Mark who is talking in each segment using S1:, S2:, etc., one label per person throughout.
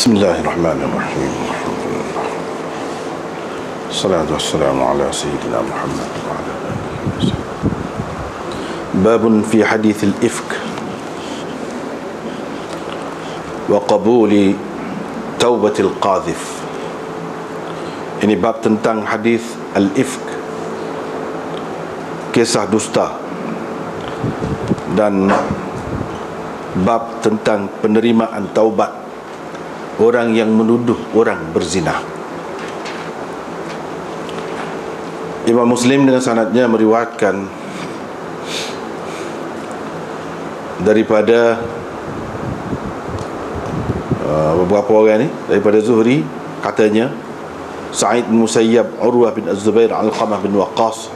S1: Bismillahirrahmanirrahim. Salatu wassalamu ala sayyidina Muhammad wa ala alihi wasallam. Babun fi hadithil ifk wa qabuli taubatil qadhif. Ini bab tentang hadis al-ifk, kisah dusta, dan bab tentang penerimaan taubat orang yang menuduh orang berzina. Imam Muslim dengan sanadnya meriwayatkan daripada beberapa orang ni, daripada Zuhri katanya, Sa'id bin Musayyab, Urwah bin Az-Zubair, Alqamah bin Waqqas,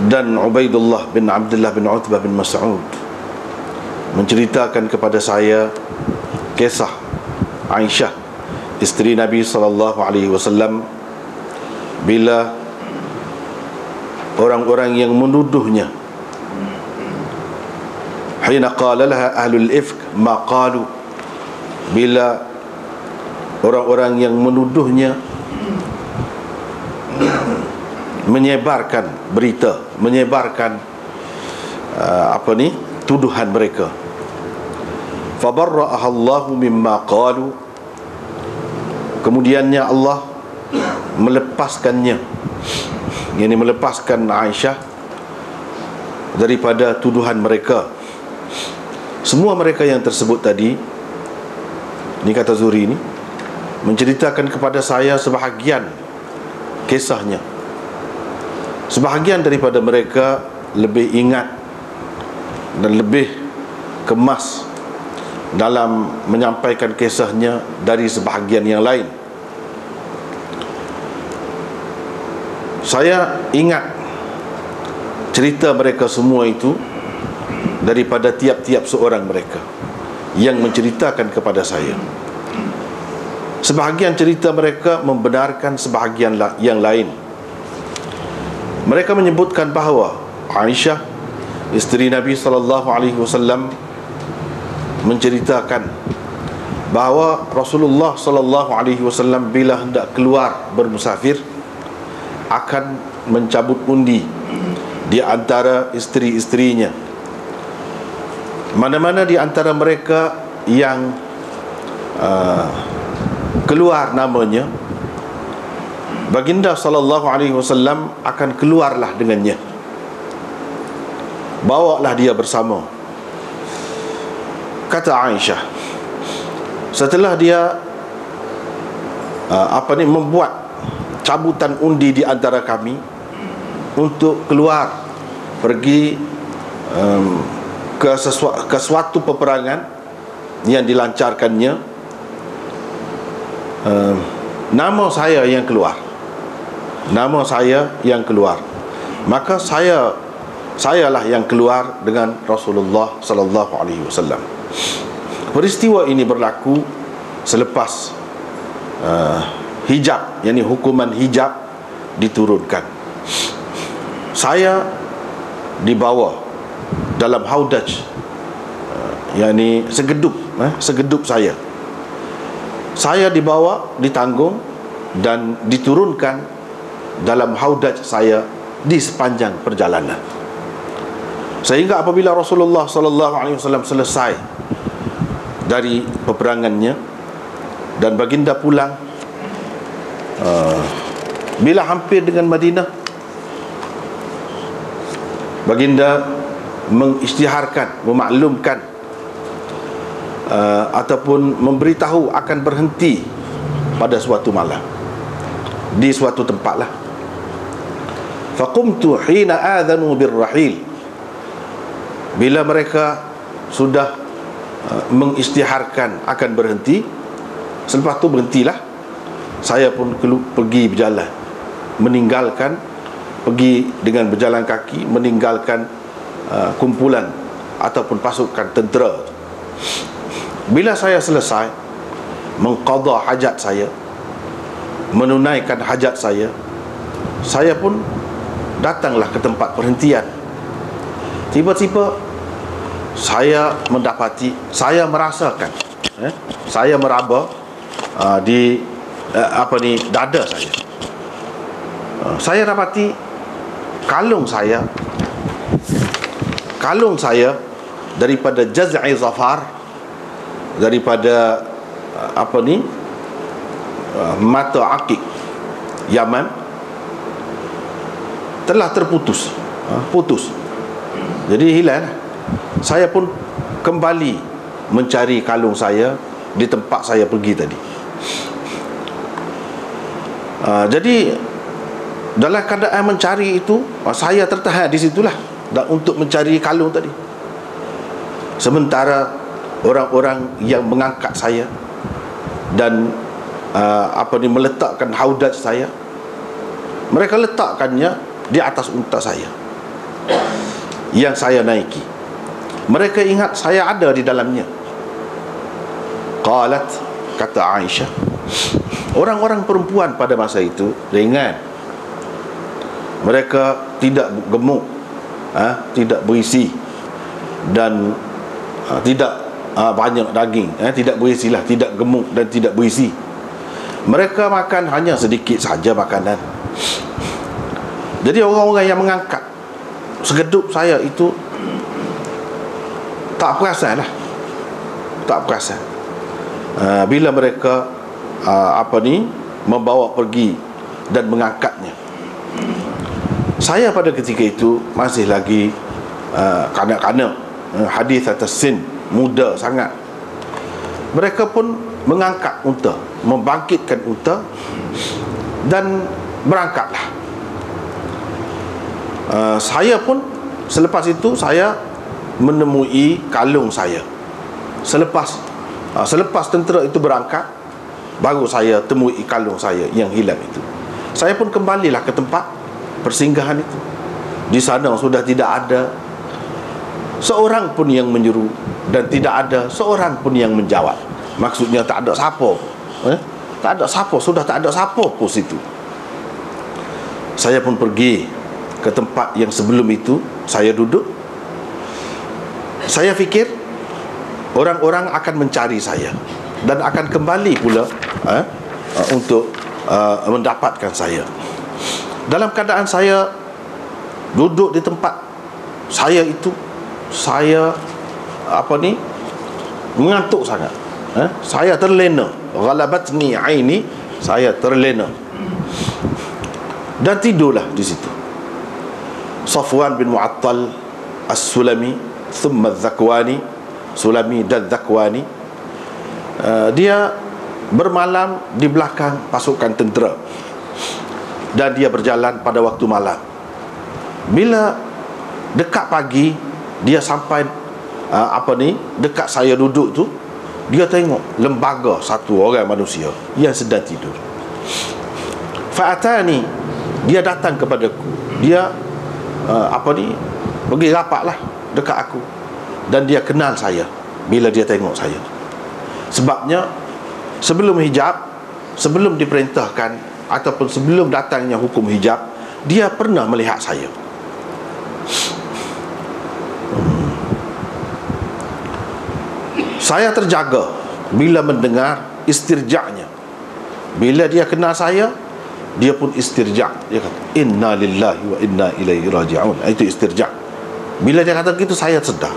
S1: dan Ubaidullah bin Abdullah bin Utbah bin Mas'ud menceritakan kepada saya kisah Aisyah, isteri Nabi SAW, bila orang-orang yang menuduhnya, hina qala laha ahlul ifk ma qalu, bila orang-orang yang menuduhnya menyebarkan berita, menyebarkan tuduhan mereka, fabarra'aha Allahu mimma qalu, kemudiannya Allah melepaskannya, yakni melepaskan Aisyah daripada tuduhan mereka. Semua mereka yang tersebut tadi, ini kata Zuhri ini, menceritakan kepada saya sebahagian kisahnya. Sebahagian daripada mereka lebih ingat dan lebih kemas dalam menyampaikan kisahnya dari sebahagian yang lain. Saya ingat cerita mereka semua itu daripada tiap-tiap seorang mereka yang menceritakan kepada saya. Sebahagian cerita mereka membenarkan sebahagian yang lain. Mereka menyebutkan bahawa Aisyah, isteri Nabi SAW, menceritakan bahawa Rasulullah SAW bila hendak keluar bermusafir akan mencabut undi di antara isteri-isterinya. Mana-mana di antara mereka yang keluar namanya, Baginda SAW akan keluarlah dengannya, bawalah dia bersama. Kata Aisyah, setelah dia membuat cabutan undi di antara kami untuk keluar pergi ke suatu peperangan yang dilancarkannya, nama saya yang keluar, maka sayalah yang keluar dengan Rasulullah SAW. Peristiwa ini berlaku selepas hijab, yakni hukuman hijab diturunkan. Saya dibawa dalam haudaj, yakni segedup saya dibawa, ditanggung dan diturunkan dalam haudaj saya di sepanjang perjalanan, sehingga apabila Rasulullah SAW selesai dari peperangannya dan baginda pulang, bila hampir dengan Madinah, baginda mengisytiharkan, memaklumkan ataupun memberitahu akan berhenti pada suatu malam di suatu tempat lah. Faqumtu hina adhanu birrahil, bila mereka sudah mengisytiharkan akan berhenti, selepas tu berhentilah, saya pun pergi berjalan, pergi dengan berjalan kaki, meninggalkan kumpulan ataupun pasukan tentera. Bila saya selesai mengqadha hajat saya, menunaikan hajat saya pun datanglah ke tempat perhentian. Tiba-tiba saya merasakan Saya meraba di dada saya. Saya dapati kalung saya daripada Jaz'i Zafar, daripada mata akik Yaman, telah terputus, putus. Jadi hilang. Saya pun kembali mencari kalung saya di tempat saya pergi tadi. Jadi dalam keadaan mencari itu, saya tertahan di situlah untuk mencari kalung tadi. Sementara orang-orang yang mengangkat saya dan meletakkan haudaj saya, mereka letakkannya di atas unta saya yang saya naiki. Mereka ingat saya ada di dalamnya. Qalat, kata Aisyah, orang-orang perempuan pada masa itu ringan, mereka tidak gemuk, tidak berisi, dan tidak banyak daging, tidak berisi lah, tidak gemuk dan tidak berisi. Mereka makan hanya sedikit saja makanan. Jadi orang-orang yang mengangkat segedup saya itu tak perasan lah, tak perasan. Bila mereka membawa pergi dan mengangkatnya, saya pada ketika itu masih lagi kanak-kanak, hadis atas sin, muda sangat. Mereka pun mengangkat unta, membangkitkan unta, dan berangkatlah. Saya pun selepas itu saya menemui kalung saya. Selepas tentera itu berangkat, baru saya temui kalung saya yang hilang itu. Saya pun kembalilah ke tempat persinggahan itu. Di sana sudah tidak ada seorang pun yang menyeru, dan tidak ada seorang pun yang menjawab. Maksudnya tak ada siapa, tak ada siapa, sudah tak ada siapa pun situ. Saya pun pergi ke tempat yang sebelum itu saya duduk. Saya fikir orang-orang akan mencari saya dan akan kembali pula untuk mendapatkan saya. Dalam keadaan saya duduk di tempat saya itu, saya mengantuk sangat. Saya terlena, ghalabatni aini, saya terlena dan tidurlah di situ. Safwan bin Mu'attal As-Sulami, thumma Zakwani, Sulami dan Zakwani, dia bermalam di belakang pasukan tentera dan dia berjalan pada waktu malam. Bila dekat pagi, dia sampai dekat saya duduk tu, dia tengok lembaga satu orang manusia yang sedang tidur. Fa'atani, dia datang kepadaku. Dia pergi rapatlah dekat aku, dan dia kenal saya bila dia tengok saya. Sebabnya sebelum hijab, sebelum diperintahkan ataupun sebelum datangnya hukum hijab, dia pernah melihat saya. Saya terjaga bila mendengar istirja'nya. Bila dia kenal saya, dia pun istirja'. Dia kata, inna lillahi wa inna ilaihi raji'un. Itu istirja'. Bila dia kata gitu, saya sedar.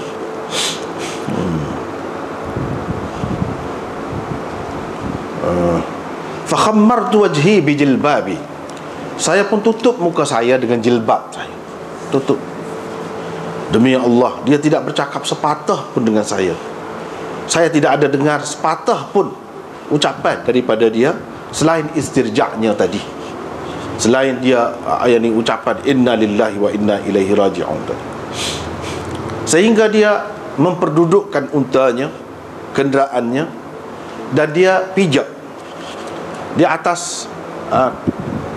S1: Fakhammartu wajhi bijilbabi. Saya pun tutup muka saya dengan jilbab saya. Tutup. Demi Allah, dia tidak bercakap sepatah pun dengan saya. Saya tidak ada dengar sepatah pun ucapan daripada dia selain istirja'nya tadi, selain dia ucapan inna lillahi wa inna ilaihi raji'un tadi. Sehingga dia memperdudukkan untanya, kenderaannya, dan dia pijak di atas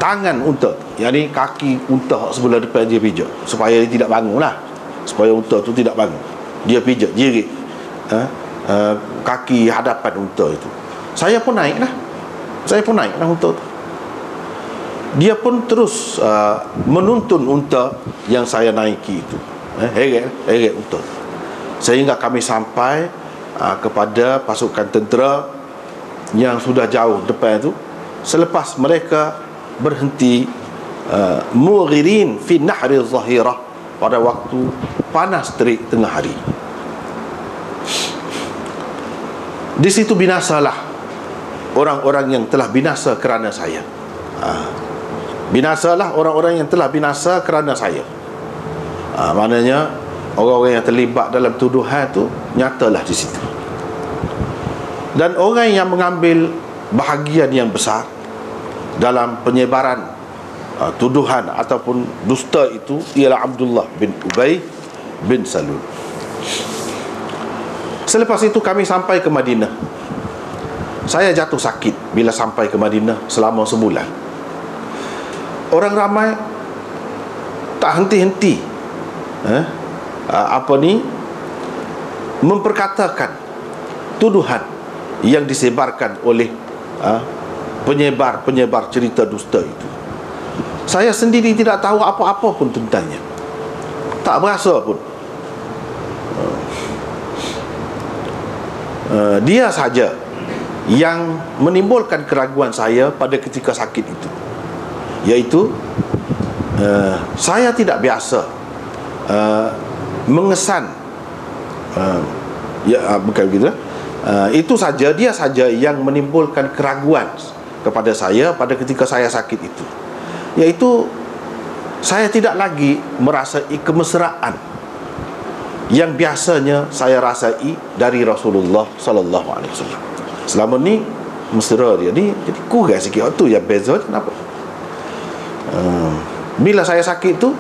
S1: tangan unta, yakni kaki unta sebelah depan dia pijak, supaya dia tidak bangun lah, supaya unta tu tidak bangun. Dia pijak, jerit kaki hadapan unta itu. Saya pun naik lah unta tu. Dia pun terus menuntun unta yang saya naiki itu, heret unta, sehingga kami sampai kepada pasukan tentera yang sudah jauh depan itu, selepas mereka berhenti mughirin fi nahri zahirah, pada waktu panas terik tengah hari. Di situ binasalah orang-orang yang telah binasa kerana saya. Binasalah orang-orang yang telah binasa kerana saya. Maknanya orang-orang yang terlibat dalam tuduhan itu nyatalah di situ. Dan orang yang mengambil bahagian yang besar dalam penyebaran tuduhan ataupun dusta itu ialah Abdullah bin Ubay bin Salul. Selepas itu kami sampai ke Madinah. Saya jatuh sakit bila sampai ke Madinah selama sebulan. Orang ramai tak henti-henti memperkatakan tuduhan yang disebarkan oleh penyebar cerita dusta itu. Saya sendiri tidak tahu apa-apa pun tentangnya, tak berasa pun. Dia saja yang menimbulkan keraguan saya pada ketika sakit itu, iaitu saya tidak biasa mengesan, bukan begitu. Itu saja, dia saja yang menimbulkan keraguan kepada saya pada ketika saya sakit itu, iaitu saya tidak lagi merasai kemesraan yang biasanya saya rasai dari Rasulullah sallallahu alaihi wasallam. Selama ni mesra dia ni jadi kurang sikit. Waktu yang beza kenapa? Bila saya sakit tu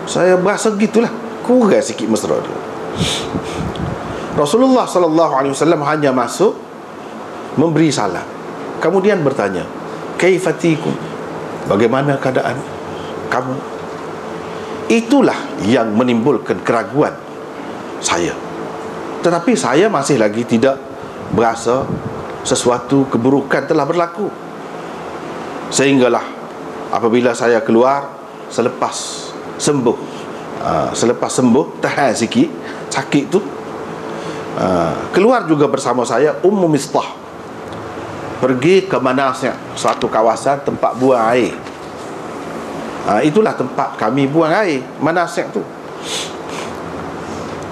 S1: saya berasa gitulah, kurang sikit mesra dia. Rasulullah sallallahu alaihi wasallam hanya masuk, memberi salam, kemudian bertanya, "Kaifatikum?" Bagaimana keadaan kamu? Itulah yang menimbulkan keraguan saya. Tetapi saya masih lagi tidak berasa sesuatu keburukan telah berlaku. Sehinggalah apabila saya keluar selepas sembuh, tahan sikit sakit tu, keluar juga bersama saya Ummu Mistah, pergi ke Manasik, suatu kawasan tempat buang air. Itulah tempat kami buang air, Manasik tu.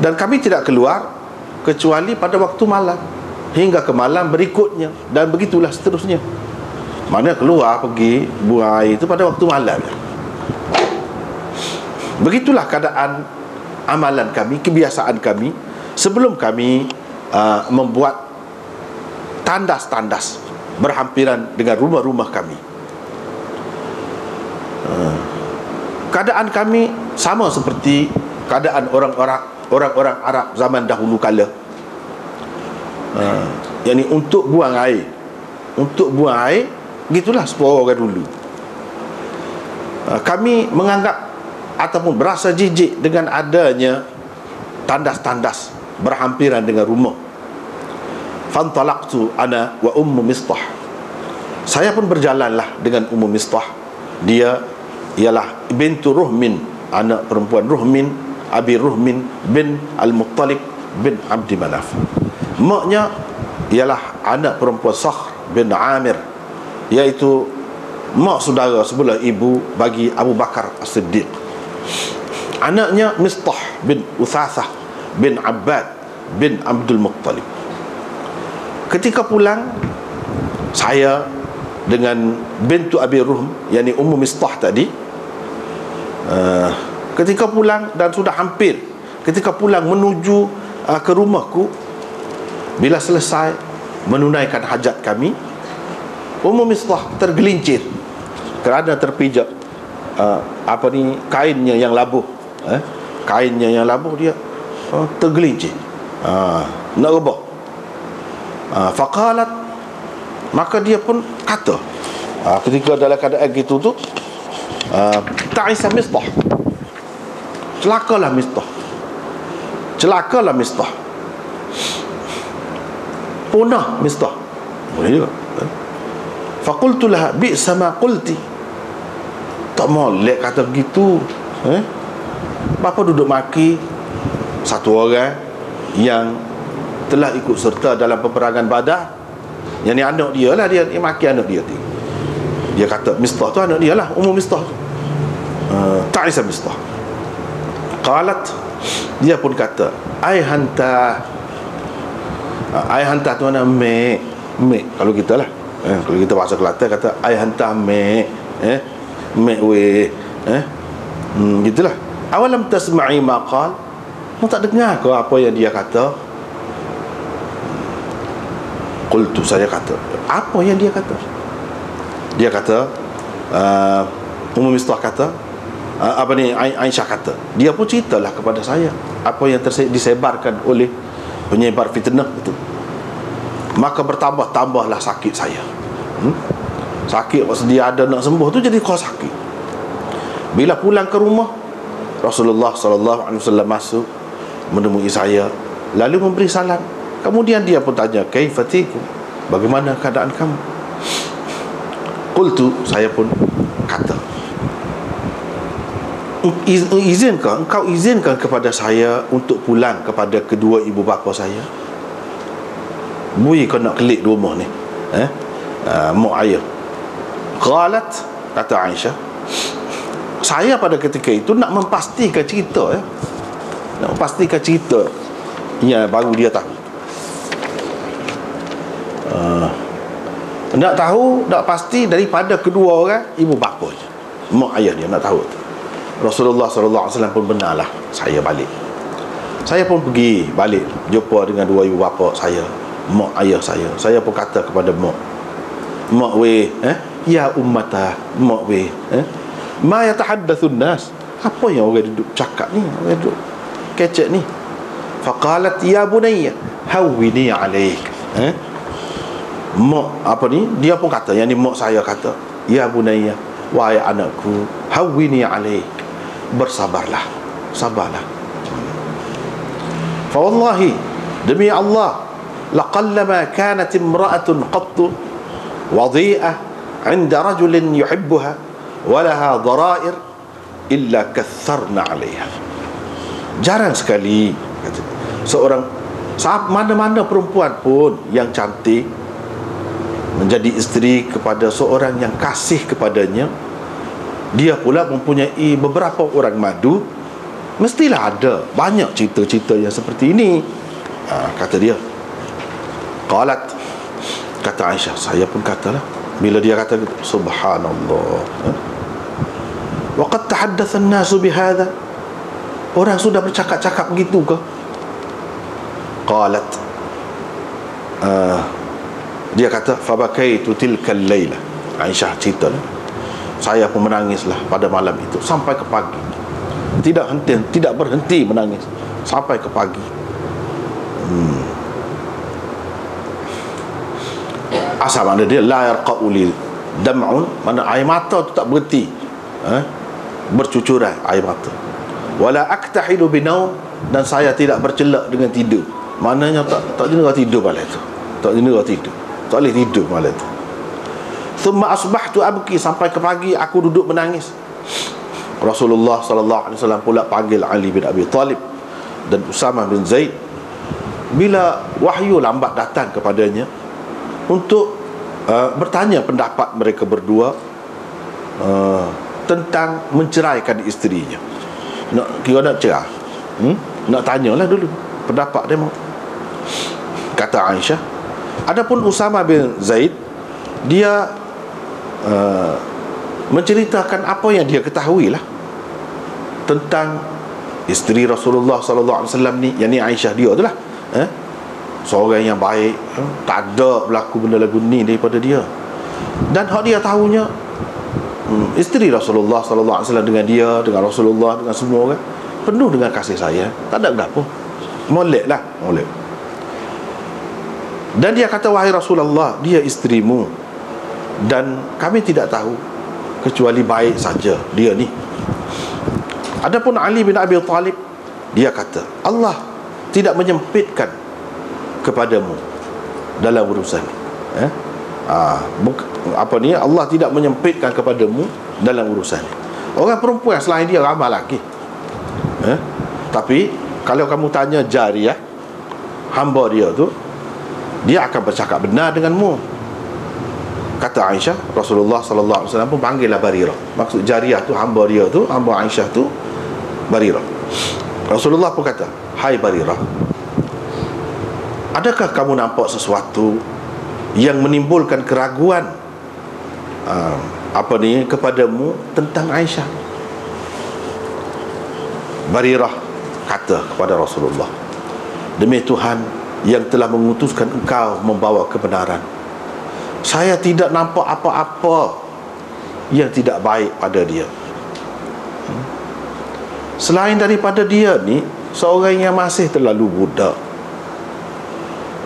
S1: Dan kami tidak keluar kecuali pada waktu malam, hingga ke malam berikutnya, dan begitulah seterusnya. Mana keluar pergi buang air itu pada waktu malam. Begitulah keadaan amalan kami, kebiasaan kami sebelum kami membuat tandas-tandas berhampiran dengan rumah-rumah kami. Keadaan kami sama seperti keadaan orang-orang Arab zaman dahulu kala. Yakni untuk buang air, gitulah sepuluh orang dulu. Kami menganggap ataupun berasa jijik dengan adanya tandas-tandas berhampiran dengan rumah. Fantalaqtu ana wa Ummu Mistah. Saya pun berjalanlah dengan Ummu Mistah. Dia ialah bintu Ruhmin, anak perempuan Ruhmin, Abi Ruhmin bin Al-Muttalib bin Abdi Manaf. Maknya ialah anak perempuan Sakhr bin Amir, iaitu mak saudara sebelah ibu bagi Abu Bakar As-Siddiq. Anaknya Mistah bin Uthathah bin Abbad bin Abdul Muttalib. Ketika pulang, saya dengan bintu Abi Ruhm, yakni Ummu Mistah tadi, ketika pulang dan sudah hampir, ketika pulang menuju ke rumahku, bila selesai menunaikan hajat kami, Ummu Mistah tergelincir kerana terpijak kainnya yang labuh. Kainnya yang labuh dia tergelincir, nak rebah. Faqalat, maka dia pun kata, ketika dalam keadaan gitu tu, ta'isa Mistah, celakalah Mistah, celakalah Mistah, punah Mistah. Boleh juga. Faqultu laha bi'sa ma qulti. Tak molek kata begitu. Bapa duduk maki satu orang yang telah ikut serta dalam peperangan Badar. Yang ni anak dia lah, dia maki anak dia tu. Dia kata Mistah tu anak dia lah, Ummu Mistah tu. Ta'isa Mistah. Qalat, dia pun kata, ai hanta tu mana mek kalau kita lah, kalau kita bahasa Kelantan kata ai hanta mek we gitulah. Awalam tasma'i ma qal, mu tak dengar ke apa yang dia kata? Qultu, saya kata, apa yang dia kata? Dia kata, Ummu Mistah kata, Aisyah kata, dia pun ceritalah kepada saya apa yang disebarkan oleh penyebar fitnah itu. Maka bertambah-tambahlah sakit saya. Sakit sedia ada nak sembuh tu jadi kau sakit. Bila pulang ke rumah, Rasulullah SAW masuk menemui saya, lalu memberi salam. Kemudian dia pun tanya, kaifatikum, bagaimana keadaan kamu? Qultu, saya pun kata, engkau izinkan kepada saya untuk pulang kepada kedua ibu bapa saya. Bui kau nak kelik di rumah ni, mak ayah. Qalat, kata Aisyah, saya pada ketika itu nak memastikan cerita, nak memastikan cerita, ya, baru dia tahu. Nak tahu, nak pasti daripada kedua orang ibu bapa je, mak ayah dia nak tahu. Rasulullah SAW pun benarlah saya balik. Saya pun pergi balik jumpa dengan dua ibu bapa saya, mak ayah saya. Saya pun kata kepada mak we, ya ummata, mak we, ma yatahaddatsun nas, apa yang orang duduk cakap ni, orang duduk kecek ni? Faqalat ya bunayya hawwini alaik. Mak apa ni, dia pun kata, yang ni mak saya kata, ya bunayya, wahai anakku, hawwini alaik, bersabarlah, sabarlah. Fa wallahi, demi Allah, laqallama kanat imra'atun qattu wadhi'ah 'inda rajulin yuhibbuha wa laha dharair illa katharna 'alayha. Jarang sekali seorang, mana-mana perempuan pun yang cantik menjadi isteri kepada seorang yang kasih kepadanya, dia pula mempunyai beberapa orang madu, mestilah ada banyak cerita-cerita yang seperti ini. Kata dia. Qalat, kata Aisyah, saya pun katalah, bila dia kata subhanallah, wa qad tahaddatha an-nasu bihadha, orang sudah bercakap-cakap begitu ke? Qalat, dia kata, fabakaitu tilka al-laila. Aisyah cerita, saya pun menangislah pada malam itu sampai ke pagi. Tidak berhenti menangis sampai ke pagi. Asal mana dia, la yarqa'u li dam'un, mana air mata tu tak berhenti, bercucuran air mata. Wala aktahilu binaum, dan saya tidak bercelak dengan tidur. Maknanya tak jenuh tidur malam itu. Tak jenuh tidur, tak boleh tidur malam itu. Thumma asbahtu abki, sampai ke pagi aku duduk menangis. Rasulullah SAW pula panggil Ali bin Abi Talib dan Usamah bin Zaid. Bila wahyu lambat datang kepadanya untuk bertanya pendapat mereka berdua tentang menceraikan isterinya. Kira nak cerai, nak tanyalah dulu pendapat dia. Kata Aisyah, adapun Usamah bin Zaid, dia menceritakan apa yang dia ketahui lah tentang isteri Rasulullah SAW ni, yang ni Aisyah dia tu lah, seorang yang baik, tak ada berlaku benda lagu ni daripada dia. Dan hak dia tahunya, isteri Rasulullah SAW dengan dia, dengan Rasulullah, dengan semua orang penuh dengan kasih sayang, tak ada apa, molek lah, molek. Dan dia kata, wahai Rasulullah, dia isterimu dan kami tidak tahu kecuali baik saja dia ni. Adapun Ali bin Abi Talib, dia kata, Allah tidak menyempitkan kepadamu dalam urusan ni. Allah tidak menyempitkan kepadamu dalam urusan ni. Orang perempuan selain dia ramai lagi, tapi kalau kamu tanya jariyah, hamba dia tu, dia akan bercakap benar denganmu. Kata Aisyah, Rasulullah sallallahu alaihi wasallam pun panggillah Barirah. Maksud Jariyah tu, hamba dia tu, hamba Aisyah tu Barirah. Rasulullah pun kata, hai Barirah, adakah kamu nampak sesuatu yang menimbulkan keraguan kepadamu tentang Aisyah? Barirah kata kepada Rasulullah, demi Tuhan yang telah mengutuskan engkau membawa kebenaran, saya tidak nampak apa-apa yang tidak baik pada dia. Selain daripada dia ni seorang yang masih terlalu budak.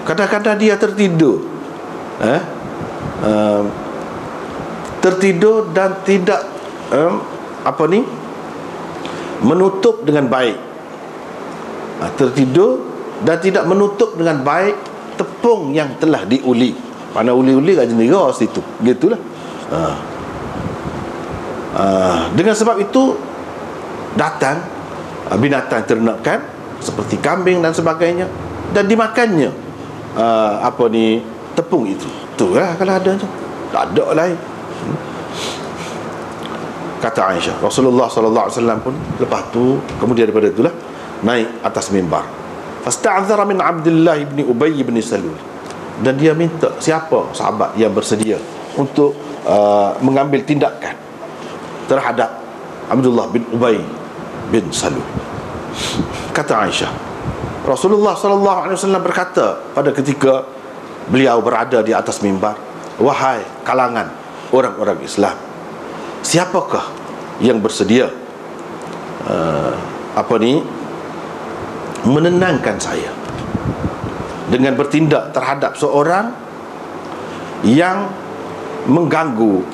S1: Kadang-kadang dia tertidur tertidur dan tidak menutup dengan baik. Tertidur dan tidak menutup dengan baik tepung yang telah diuli. Mana uli-uli kat jendera situ, gitulah. Dengan sebab itu datang binatang ternakan seperti kambing dan sebagainya, dan dimakannya tepung itu. Tu lah kalau ada tu. Tak ada lain. Kata Aisyah, Rasulullah sallallahu alaihi wasallam pun lepas tu, kemudian daripada itulah naik atas mimbar. Fasta'dzara min Abdullah bin Ubay bin Salul, dan dia minta siapa sahabat yang bersedia untuk mengambil tindakan terhadap Abdullah bin Ubay bin Salul. Kata Aisyah, Rasulullah sallallahu alaihi wasallam berkata pada ketika beliau berada di atas mimbar, wahai kalangan orang-orang Islam, siapakah yang bersedia menenangkan saya dengan bertindak terhadap seorang yang mengganggu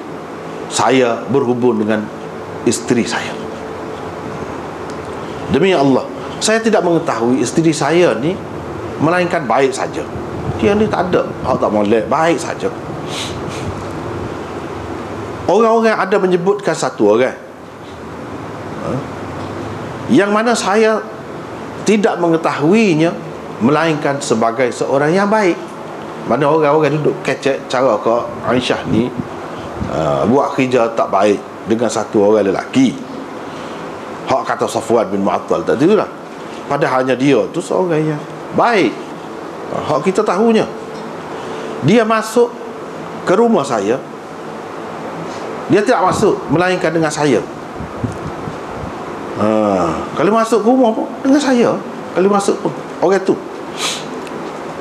S1: saya berhubung dengan isteri saya. Demi Allah, saya tidak mengetahui isteri saya ni melainkan baik saja. Dia ni tak ada hak tak molek, baik saja. Orang-orang ada menyebutkan satu orang yang mana saya tidak mengetahuinya melainkan sebagai seorang yang baik. Mana orang-orang duduk kecek cara ke Aisyah ni buat kerja tak baik dengan satu orang lelaki. Hak kata Safwan bin Mu'attal tadi tu lah, padahalnya dia tu seorang yang baik. Hak kita tahunya, dia masuk ke rumah saya, dia tidak masuk melainkan dengan saya. Kalau masuk ke rumah pun dengan saya, kalau masuk pun orang tu.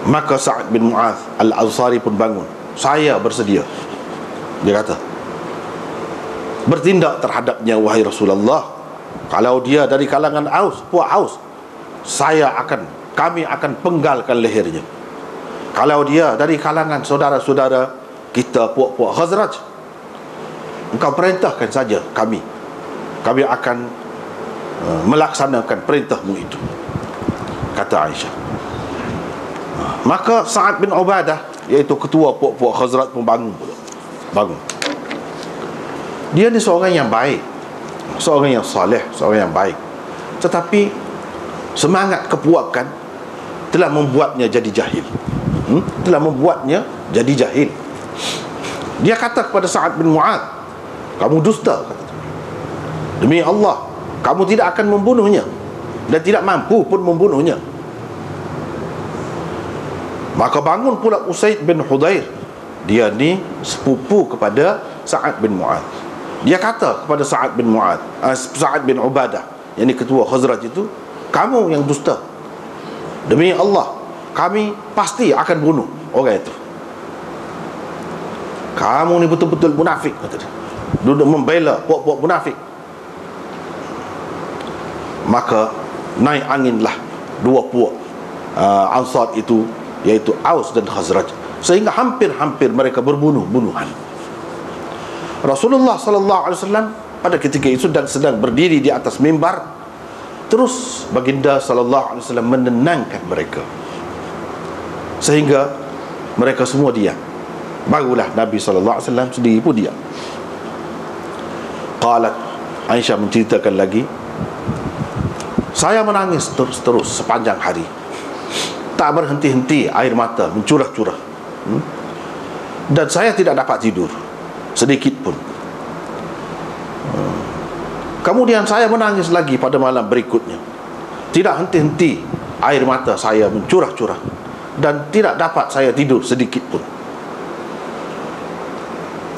S1: Maka Sa'ad bin Mu'adh Al-Ansari pun bangun, saya bersedia, dia kata, bertindak terhadapnya wahai Rasulullah. Kalau dia dari kalangan Aus, puak Aus, kami akan penggalkan lehernya. Kalau dia dari kalangan saudara-saudara kita puak-puak Khazraj, engkau perintahkan saja kami akan melaksanakan perintahmu itu, kata Aisyah. Maka Sa'ad bin Ubadah, iaitu ketua puak-puak Khazraj pun bangun. Dia ni seorang yang baik, seorang yang soleh, seorang yang baik, tetapi semangat kepuakan telah membuatnya jadi jahil. Dia kata kepada Sa'ad bin Mu'adh, kamu dusta, kata. Demi Allah, kamu tidak akan membunuhnya dan tidak mampu pun membunuhnya. Maka bangun pula Usaid bin Hudair, dia ni sepupu kepada Sa'ad bin Mu'adh. Dia kata kepada Sa'ad bin Ubadah, yang ni ketua Khazraj itu, kamu yang dusta. Demi Allah, kami pasti akan bunuh orang itu. Kamu ni betul-betul munafik, kata dia. Duduk membela puak-puak munafik. Maka naik anginlah dua puak Ansar itu, iaitu Aus dan Khazraj, sehingga hampir-hampir mereka berbunuh-bunuhan. Rasulullah sallallahu alaihi wasallam pada ketika itu sedang berdiri di atas mimbar. Terus baginda sallallahu alaihi wasallam menenangkan mereka sehingga mereka semua diam. Barulah Nabi sallallahu alaihi wasallam sendiri pun diam. Qalat, Aisyah menceritakan lagi, saya menangis terus sepanjang hari. Tak berhenti-henti air mata mencurah-curah. Dan saya tidak dapat tidur sedikit pun. Kemudian saya menangis lagi pada malam berikutnya. Tidak henti-henti air mata saya mencurah-curah, dan tidak dapat saya tidur sedikit pun.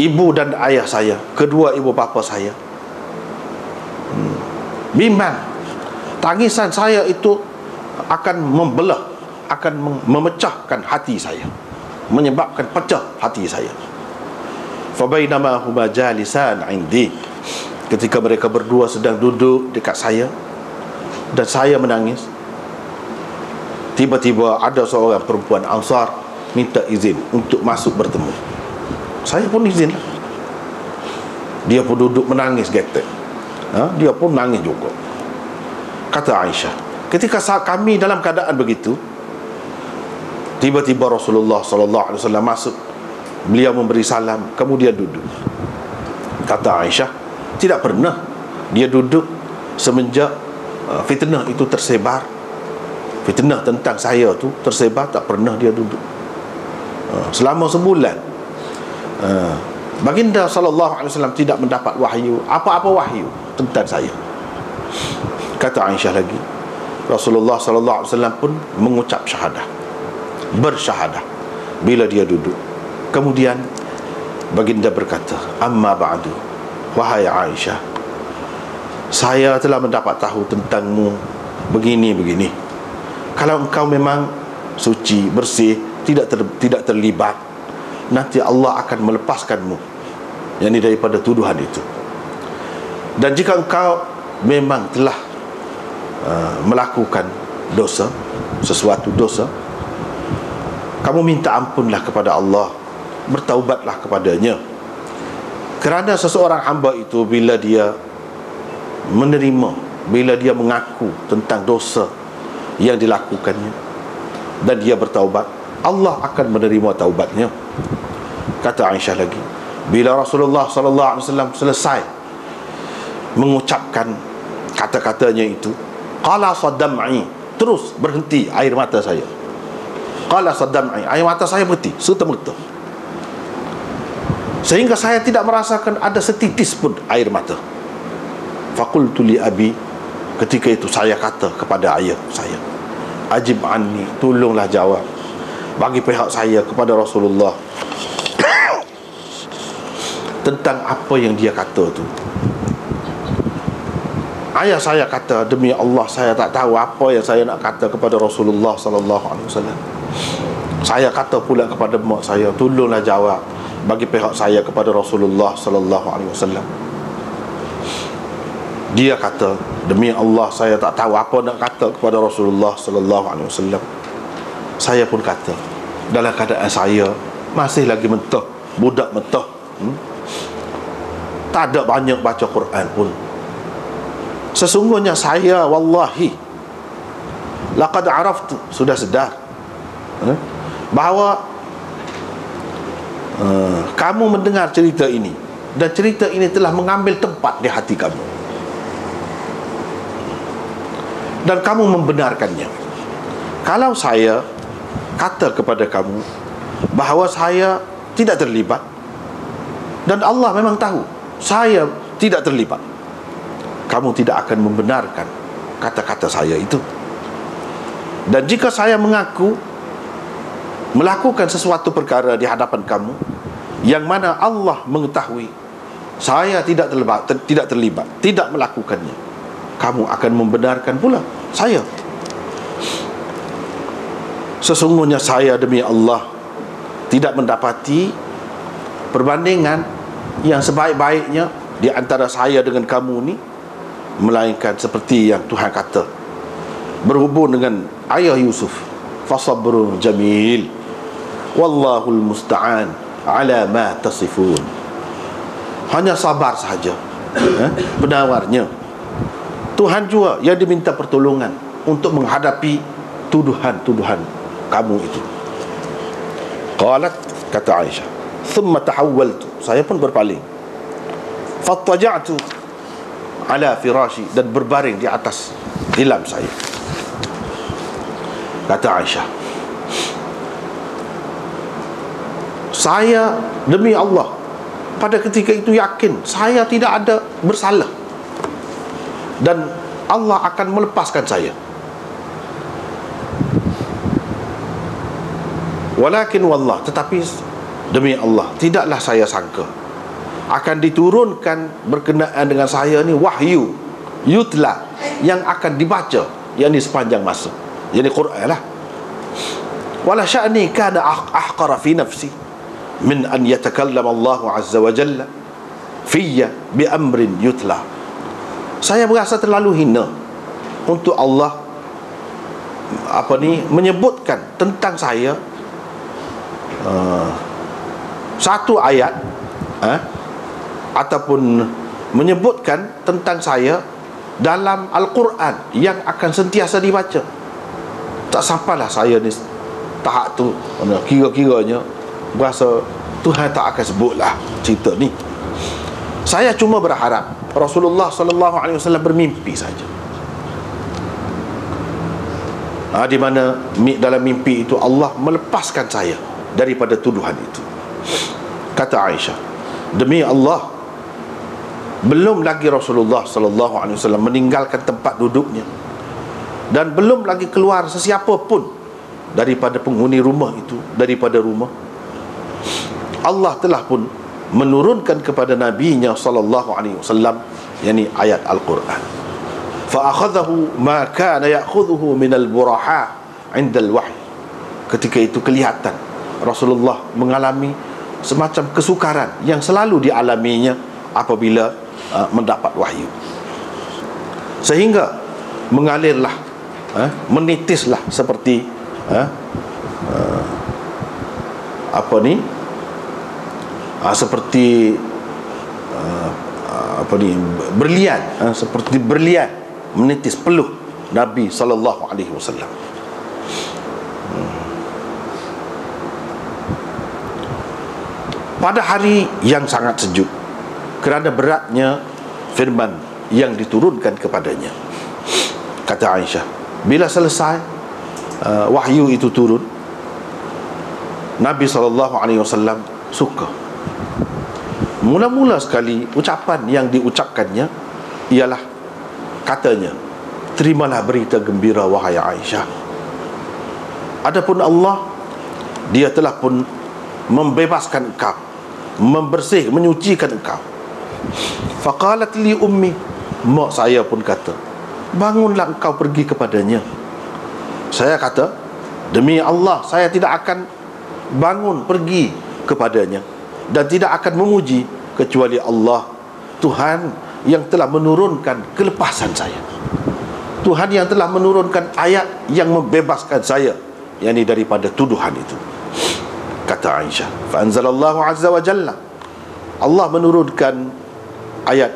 S1: Ibu dan ayah saya, kedua ibu bapa saya, bimbang. Tangisan saya itu akan membelah, akan memecahkan hati saya, menyebabkan pecah hati saya. Fabainama huma jalisan indi, ketika mereka berdua sedang duduk dekat saya dan saya menangis, tiba-tiba ada seorang perempuan Ansar minta izin untuk masuk bertemu. Saya pun izin. Dia pun duduk menangis getek. Dia pun nangis juga. Kata Aisyah, ketika kami dalam keadaan begitu, tiba-tiba Rasulullah SAW masuk. Beliau memberi salam, kemudian duduk. Kata Aisyah, tidak pernah dia duduk semenjak fitnah itu tersebar. Fitnah tentang saya tu tersebar, tak pernah dia duduk selama sebulan. Baginda SAW tidak mendapat wahyu, apa-apa wahyu tentang saya. Kata Aisyah lagi, Rasulullah SAW pun mengucap syahadah, bersyahadah bila dia duduk. Kemudian baginda berkata, amma ba'du, wahai Aisyah, saya telah mendapat tahu tentangmu begini-begini. Kalau engkau memang suci, bersih, tidak terlibat, nanti Allah akan melepaskanmu, yakni daripada tuduhan itu. Dan jika engkau memang telah melakukan dosa, sesuatu dosa, kamu minta ampunlah kepada Allah, bertaubatlah kepadanya. Kerana seseorang hamba itu bila dia menerima, bila dia mengaku tentang dosa yang dilakukannya dan dia bertaubat, Allah akan menerima taubatnya. Kata Aisyah lagi, bila Rasulullah SAW selesai mengucapkan kata-katanya itu, qala saddam'i, terus berhenti air mata saya. Qala saddam'i, air mata saya berhenti serta-merta, sehingga saya tidak merasakan ada setitis pun air mata. Faqultu li abi, ketika itu saya kata kepada ayah saya, ajib anni, tolonglah jawab bagi pihak saya kepada Rasulullah tentang apa yang dia kata tu. Ayah saya kata, demi Allah saya tak tahu apa yang saya nak kata kepada Rasulullah SAW. Saya kata pula kepada mak saya, tolonglah jawab bagi pihak saya kepada Rasulullah SAW. Dia kata, demi Allah saya tak tahu apa nak kata kepada Rasulullah SAW. Saya pun kata, dalam keadaan saya masih lagi mentah, budak mentah, tak ada banyak baca Quran pun. Sesungguhnya saya, wallahi, laqad araftu, sudah sedar bahawa kamu mendengar cerita ini, dan cerita ini telah mengambil tempat di hati kamu, dan kamu membenarkannya. Kalau saya kata kepada kamu bahawa saya tidak terlibat, dan Allah memang tahu saya tidak terlibat, kamu tidak akan membenarkan kata-kata saya itu. Dan jika saya mengaku melakukan sesuatu perkara di hadapan kamu yang mana Allah mengetahui saya tidak terlibat, tidak melakukannya, kamu akan membenarkan pula saya. Sesungguhnya saya, demi Allah, tidak mendapati perbandingan yang sebaik-baiknya di antara saya dengan kamu ni, melainkan seperti yang Tuhan kata berhubung dengan ayah Yusuf, fasabrun jamil wallahul musta'an ala ma tasifun. Hanya sabar sahaja, penawarnya Tuhan juga yang diminta pertolongan untuk menghadapi tuduhan-tuduhan kamu itu. Qalat, kata Aisyah, thumma tahawwaltu, saya pun berpaling, fattaja'tu ala firashi, dan berbaring di atas tilam saya. Kata Aisyah, Saya demi Allah pada ketika itu yakin saya tidak ada bersalah dan Allah akan melepaskan saya. Walakin wallah, tetapi demi Allah tidaklah saya sangka akan diturunkan berkenaan dengan saya ni wahyu yutla yang akan dibaca, yakni sepanjang masa, yakni Quran lah. Wala sya'ni kana ahqara fi nafsi min an yatakallam Allah azza wa jalla fiyya bi amrin yutla. Saya berasa terlalu hina untuk Allah menyebutkan tentang saya satu ayat ataupun menyebutkan tentang saya dalam Al-Quran yang akan sentiasa dibaca. Tak sampailah saya ni tahap tu, kira-kiranya berasa Tuhan tak akan sebutlah cerita ni. Saya cuma berharap Rasulullah SAW bermimpi saja. Di mana dalam mimpi itu Allah melepaskan saya daripada tuduhan itu. Kata Aisyah, demi Allah, belum lagi Rasulullah SAW meninggalkan tempat duduknya dan belum lagi keluar sesiapa pun daripada penghuni rumah itu, daripada rumah, Allah telah pun menurunkan kepada nabinya SAW, yakni ayat Al-Quran. Fa akhadhahu ma kana ya'khudhuhu min al-buraha 'inda al-wahy. Ketika itu kelihatan Rasulullah mengalami semacam kesukaran yang selalu dialaminya apabila mendapat wahyu, sehingga mengalirlah, menitislah seperti seperti berlian, seperti berlian menitis peluh Nabi SAW. Pada hari yang sangat sejuk kerana beratnya firman yang diturunkan kepadanya. Kata Aisyah, bila selesai wahyu itu turun, Nabi SAW suka. Mula-mula sekali ucapan yang diucapkannya ialah, katanya, terimalah berita gembira wahai Aisyah. Adapun Allah, Dia telah pun membebaskan engkau, menyucikan engkau. Faqalat li ummi, mak saya pun kata, bangunlah engkau pergi kepadanya. Saya kata, demi Allah saya tidak akan bangun pergi kepadanya dan tidak akan memuji kecuali Allah, Tuhan yang telah menurunkan kelepasan saya, Tuhan yang telah menurunkan ayat yang membebaskan saya, yakni daripada tuduhan itu. Kata Aisyah, fa anzalallahu azza wa jalla, Allah menurunkan ayat,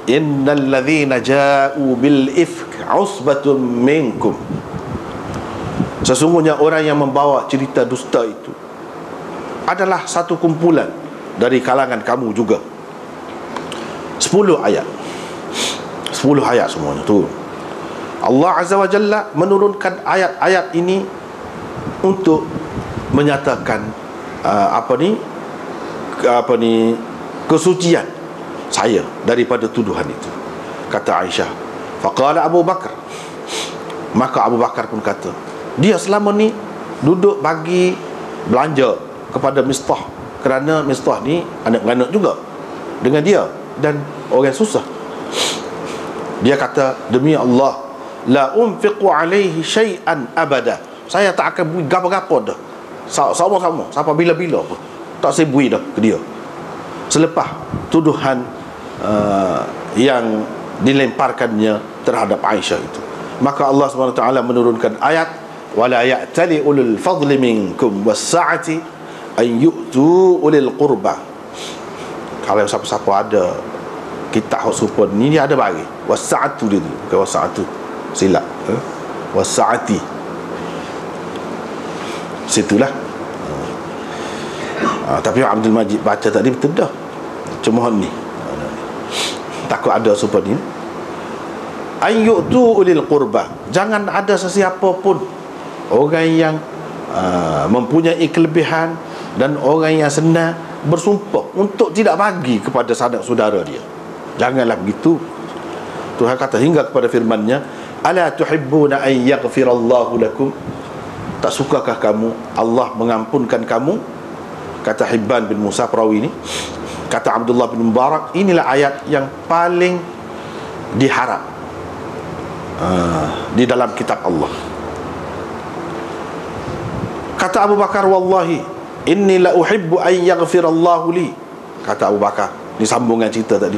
S1: innal ladzina ja'u bil ifk usbatun minkum. Sesungguhnya orang yang membawa cerita dusta itu adalah satu kumpulan dari kalangan kamu juga. 10 ayat, 10 ayat semuanya tu. Allah azza wa jalla menurunkan ayat-ayat ini untuk menyatakan kesucian saya daripada tuduhan itu. Kata Aisyah, faqala Abu Bakar, maka Abu Bakar pun kata, dia selama ni duduk bagi belanja kepada Mistah, kerana Mistah ni anak-anak juga dengan dia dan orang susah. Dia kata, demi Allah, la unfiqu alaihi syai'an abada, saya tak akan beri gapa-gapa dah, sama-sama sampai bila-bila pun tak saya beri dah ke dia selepas tuduhan yang dilemparkannya terhadap Aisyah itu. Maka Allah SWT menurunkan ayat, wala ya'tali ulul fadli minkum was-sa'ati an yu'tu ulil qurba. Kalau siapa-siapa ada kitab supon ni, dia ada bagi was-sa'atu, dia tu bukan was-sa'atu, silap, was-sa'ati, situlah. Tapi Abdul Majid baca tadi betul dah, cuma ni takut ada supon ni. An yu'tu ulil qurba, jangan ada sesiapa pun orang yang mempunyai kelebihan Dan orang yang senang bersumpah untuk tidak bagi kepada sanak saudara dia. Janganlah begitu. Tuhan kata hingga kepada firman-Nya, ala tuhibbuna an yaghfirallahu lakum, tak sukakah kamu Allah mengampunkan kamu? Kata Hibban bin Musa perawi ini. Kata Abdullah bin Mubarak, inilah ayat yang paling diharap di dalam kitab Allah. Kata Abu Bakar, wallahi inni la uhibbu an yaghfirallahu li. Kata Abu Bakar, ini sambungan cerita tadi,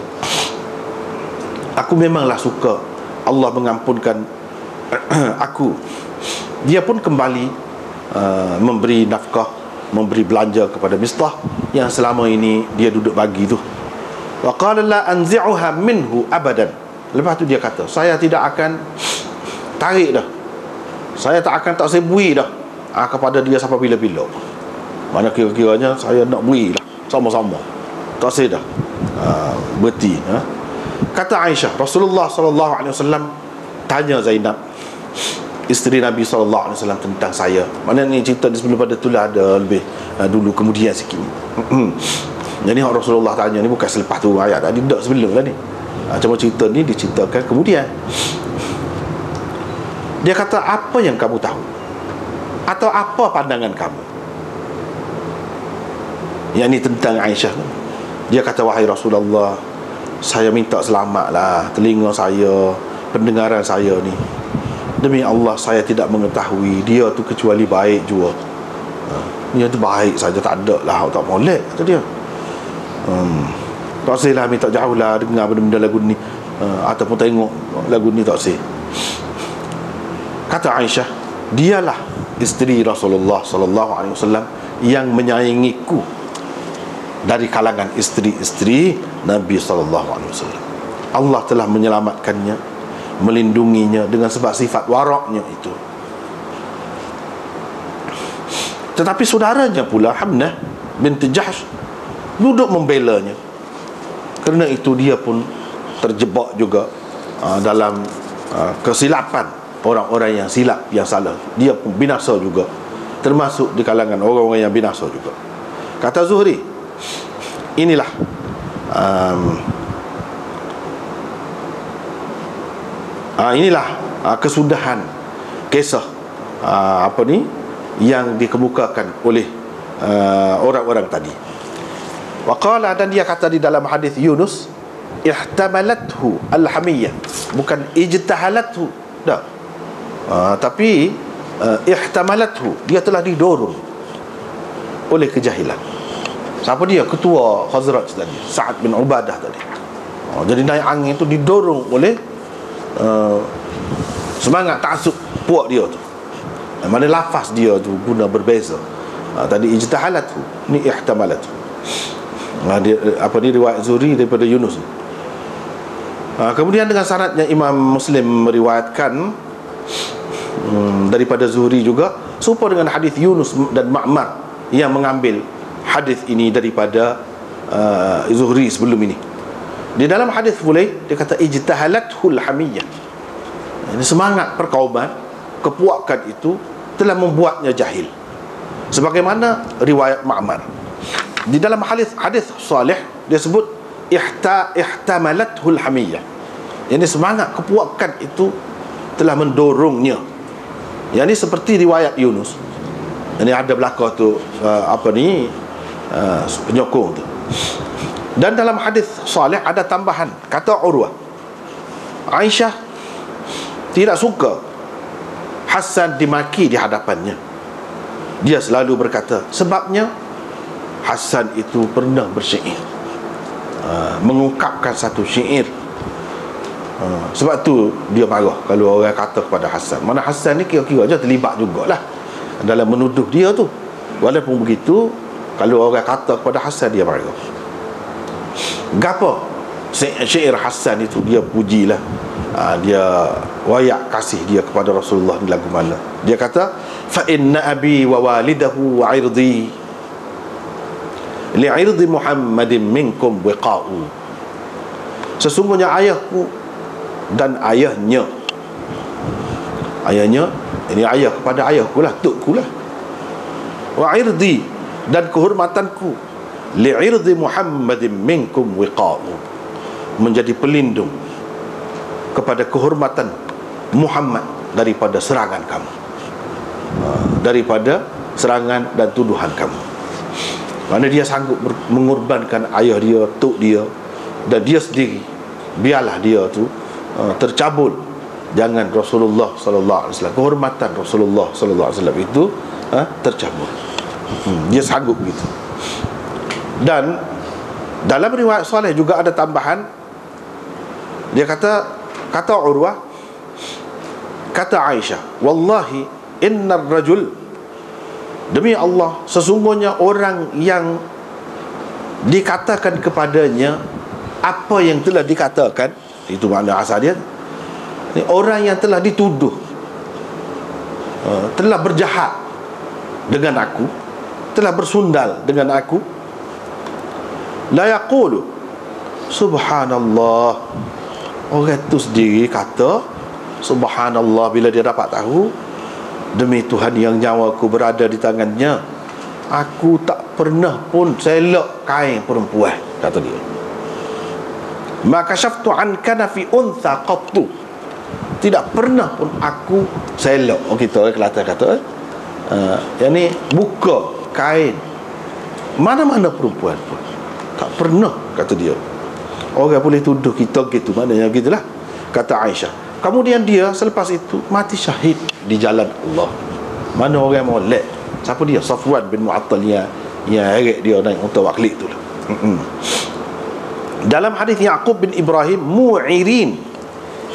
S1: aku memanglah suka Allah mengampunkan aku. Dia pun kembali memberi nafkah, memberi belanja kepada Mistah yang selama ini dia duduk bagi tu. Wa qala la anzi'uha minhu abadan. Lepas tu dia kata, saya tidak akan tarik dah, saya tak saya bui dah kepada dia sampai bila-bila. Mana kira-kiranya saya nak bui lah sama-sama, tak saya dah berhenti. Kata Aisyah, Rasulullah SAW tanya Zainab, isteri Nabi SAW, tentang saya. Mana ni cerita di sebelum pada tu lah, ada lebih dulu kemudian sikit. Jadi Rasulullah tanya ni bukan selepas tu ayat tadi, tak sebelum lah ni. Cuma cerita ni diceritakan kemudian. Dia kata, apa yang kamu tahu, atau apa pandangan kamu? Yang ni tentang Aisyah. Dia kata, wahai Rasulullah, saya minta selamatlah telinga saya, pendengaran saya ni. Demi Allah, saya tidak mengetahui dia tu kecuali baik jua. Dia tu baik saja, tak ada lah, tak molek, kata dia. Tak saya lah, minta jauh lah dengar benda-benda lagu ni, ataupun tengok lagu ni, tak saya. Kata Aisyah, dialah isteri Rasulullah SAW yang menyayangiku dari kalangan isteri-isteri Nabi SAW. Allah telah menyelamatkannya, melindunginya dengan sebab sifat waraknya itu. Tetapi saudaranya pula, Hamnah binti Jahsh, duduk membelanya. Kerana itu dia pun terjebak juga dalam kesilapan orang-orang yang silap, yang salah. Dia pun binasa juga, termasuk di kalangan orang-orang yang binasa juga. Kata Zuhri, inilah kesudahan kisah yang dikemukakan oleh orang-orang tadi. Waqala, dan dia kata di dalam hadis Yunus, ihtamalathu al-hamiyah, bukan ijtahalathu dah, tapi ihtamalathu, dia telah didorong oleh kejahilan. Siapa dia? Ketua Khazraj tadi, Sa'ad bin Ubadah tadi. Jadi naik angin itu didorong oleh semangat ta'assub puak dia tu. Mana lafaz dia tu guna berbeza. Tadi ijtahalathu, ni ihtamalathu. Riwayat Zuhri daripada Yunus. Kemudian dengan syaratnya Imam Muslim meriwayatkan daripada Zuhri juga, serupa dengan hadis Yunus dan Ma'mar yang mengambil hadis ini daripada Zuhri sebelum ini. Di dalam hadis boleh dia kata ijtahalathul hamiyah. Ini semangat perkauman, kepuakan itu telah membuatnya jahil. Sebagaimana riwayat Ma'mar. Di dalam hadis salih dia sebut ihtamalathul hamiyah. Ini semangat kepuakan itu telah mendorongnya. Yang ini seperti riwayat Yunus. Ini ada belakang tu penyokong tu. Dan dalam hadis salih ada tambahan, kata Urwah, Aisyah tidak suka Hasan dimaki di hadapannya. Dia selalu berkata, sebabnya Hasan itu pernah bersyair, mengungkapkan satu syair. Sebab tu dia marah kalau orang kata kepada Hasan. Mana Hasan ni kira-kira je terlibat jugalah dalam menuduh dia tu. Walaupun begitu, kalau orang kata kepada Hasan, dia marah. Gapo syair Hasan itu dia pujilah, dia wayak kasih dia kepada Rasulullah di lagu mana. Dia kata, fa inna abi wa walidahu wa irdi li'irdi Muhammadin minkum wiqa'u. Sesungguhnya ayahku dan ayahnya ini ayah kepada ayahku lah, tukku lah. Wa irdi, dan kehormatanku, li'irdi Muhammadin minkum wiqa'u, menjadi pelindung kepada kehormatan Muhammad daripada serangan kamu, daripada serangan dan tuduhan kamu. Mana dia sanggup mengorbankan ayah dia, tok dia dan dia sendiri, biarlah dia tu tercabul. Jangan Rasulullah sallallahu alaihi wasallam, kehormatan Rasulullah sallallahu alaihi wasallam itu tercabul. Dia sanggup begitu. Dan dalam riwayat Saleh juga ada tambahan. Dia kata Urwah, kata Aisyah, wallahi innar rajul, demi Allah sesungguhnya orang yang dikatakan kepadanya apa yang telah dikatakan, itu makna asal dia, ini orang yang telah dituduh telah berjahat dengan aku, telah bersundal dengan aku, la yaqulu subhanallah, orang itu sendiri kata subhanallah bila dia dapat tahu, demi Tuhan yang nyawaku berada di tangannya, aku tak pernah pun selak kain perempuan, kata dia. Maka syaftu an kanafi untha qattu, tidak pernah pun aku selak, kita Kelantan kata yang ni buka kain mana-mana perempuan pun, tak pernah, kata dia. Orang boleh tuduh kita gitu, maknanya gitulah, kata Aisyah. Kemudian dia selepas itu mati syahid di jalan Allah. Mana orang molek, siapa dia? Safwan bin Mu'attal yang heret dia naik unta waklik tu lah. Dalam hadis Yaqub bin Ibrahim, mu'irin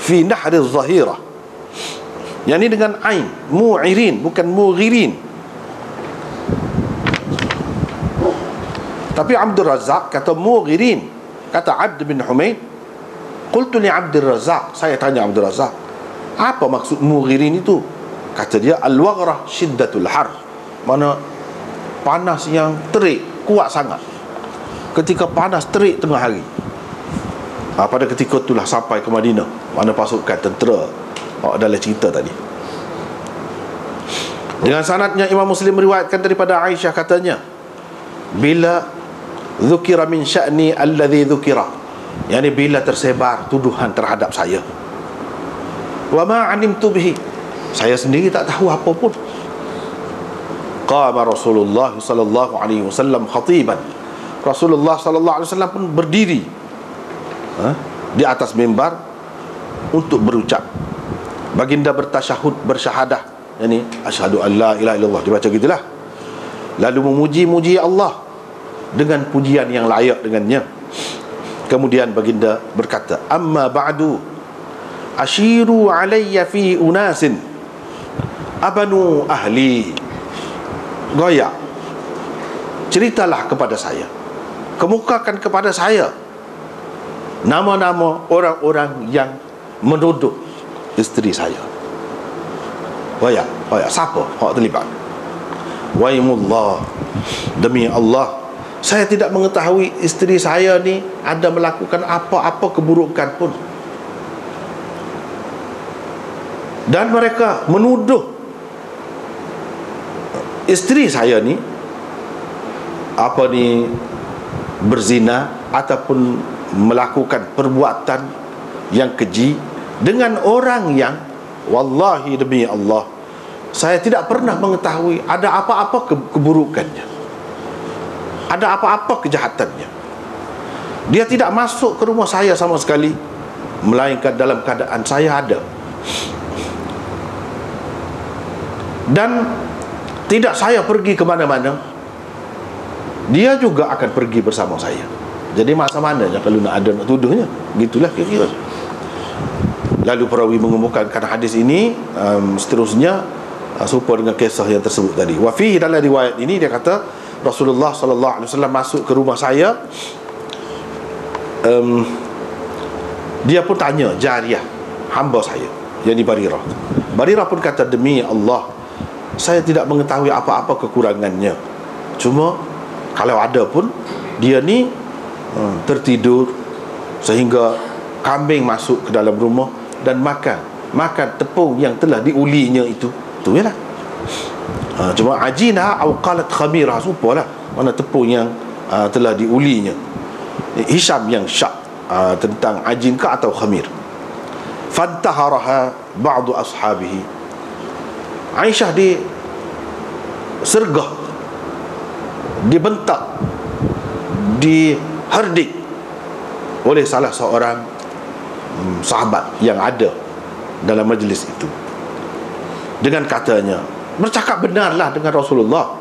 S1: fi nahri zahirah, yang ini dengan ain, mu'irin, bukan mughirin. Tapi Abdul Razak kata mughirin. Kata Abd bin Humaid, qultu li Abdul Razak, saya tanya Abdul Razak, apa maksud mughirin itu? Kata dia, al-waghrah shiddatul har, mana panas yang terik, kuat sangat. Ketika panas terik tengah hari, pada ketika itulah sampai ke Madinah, mana pasukan tentera dalam cerita tadi. Dengan sanadnya Imam Muslim meriwayatkan daripada Aisyah, katanya, bila dzukira min sya'ni alladhi dzukira, yakni bila tersebar tuduhan terhadap saya, wa ma 'alimtu bihi, saya sendiri tak tahu apa pun, qama Rasulullah sallallahu alaihi wasallam khatiban, Rasulullah sallallahu alaihi wasallam pun berdiri di atas mimbar untuk berucap. Baginda bertasyahud, bersyahadah, yakni asyhadu an la ilaha illallah, dibaca gitulah, lalu memuji-muji Allah dengan pujian yang layak dengannya. Kemudian baginda berkata, amma ba'du ashiru alayya fi unasin abanu ahli, goyak, ceritalah kepada saya, kemukakan kepada saya nama-nama orang-orang yang menuduh isteri saya. Goyak, siapa hak terlibat? Waimullah, demi Allah, saya tidak mengetahui isteri saya ni ada melakukan apa-apa keburukan pun. Dan mereka menuduh isteri saya ni berzina ataupun melakukan perbuatan yang keji dengan orang yang, wallahi demi Allah, saya tidak pernah mengetahui ada apa-apa keburukannya, ada apa-apa kejahatannya. Dia tidak masuk ke rumah saya sama sekali, melainkan dalam keadaan saya ada, dan tidak saya pergi ke mana-mana, dia juga akan pergi bersama saya. Jadi masa mananya kalau nak ada nak tuduhnya, gitulah kira-kira. Lalu perawi mengemukakan hadis ini seterusnya serupa dengan kisah yang tersebut tadi. Wa fihi, dalam riwayat ini dia kata Rasulullah sallallahu alaihi wasallam masuk ke rumah saya, dia pun tanya jariyah, hamba saya, yakni Barirah. Barirah pun kata, demi Allah, saya tidak mengetahui apa-apa kekurangannya, cuma kalau ada pun dia ni tertidur sehingga kambing masuk ke dalam rumah dan makan tepung yang telah diulinya itu yalah. Cuma ajinah au qalat khamirah, supalah mana tepung yang telah diulinya. Hisham yang syak tentang ajin ke atau khamir. Fantaharaha ba'du ashabihi. Aisyah disergah, dibentak, diherdik oleh salah seorang sahabat yang ada dalam majlis itu, dengan katanya, bercakap benarlah dengan Rasulullah.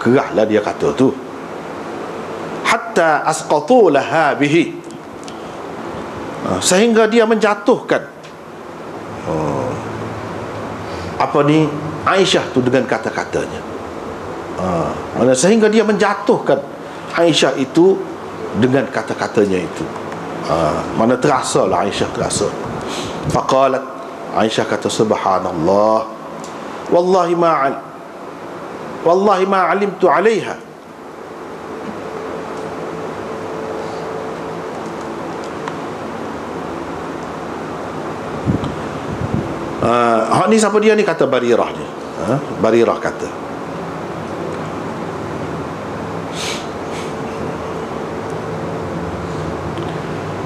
S1: Gerahlah dia kata tu, hatta asqatu laha bihi, sehingga dia menjatuhkan Aisyah tu dengan kata-katanya. Sehingga dia menjatuhkan Aisyah itu dengan kata-katanya itu. Mana terasa lah Aisyah terasa. Faqalat, Aisyah kata, subhanallah, wallahi ma alimtu alaiha. Ni siapa dia ni? Kata Barirah ni. Barirah kata,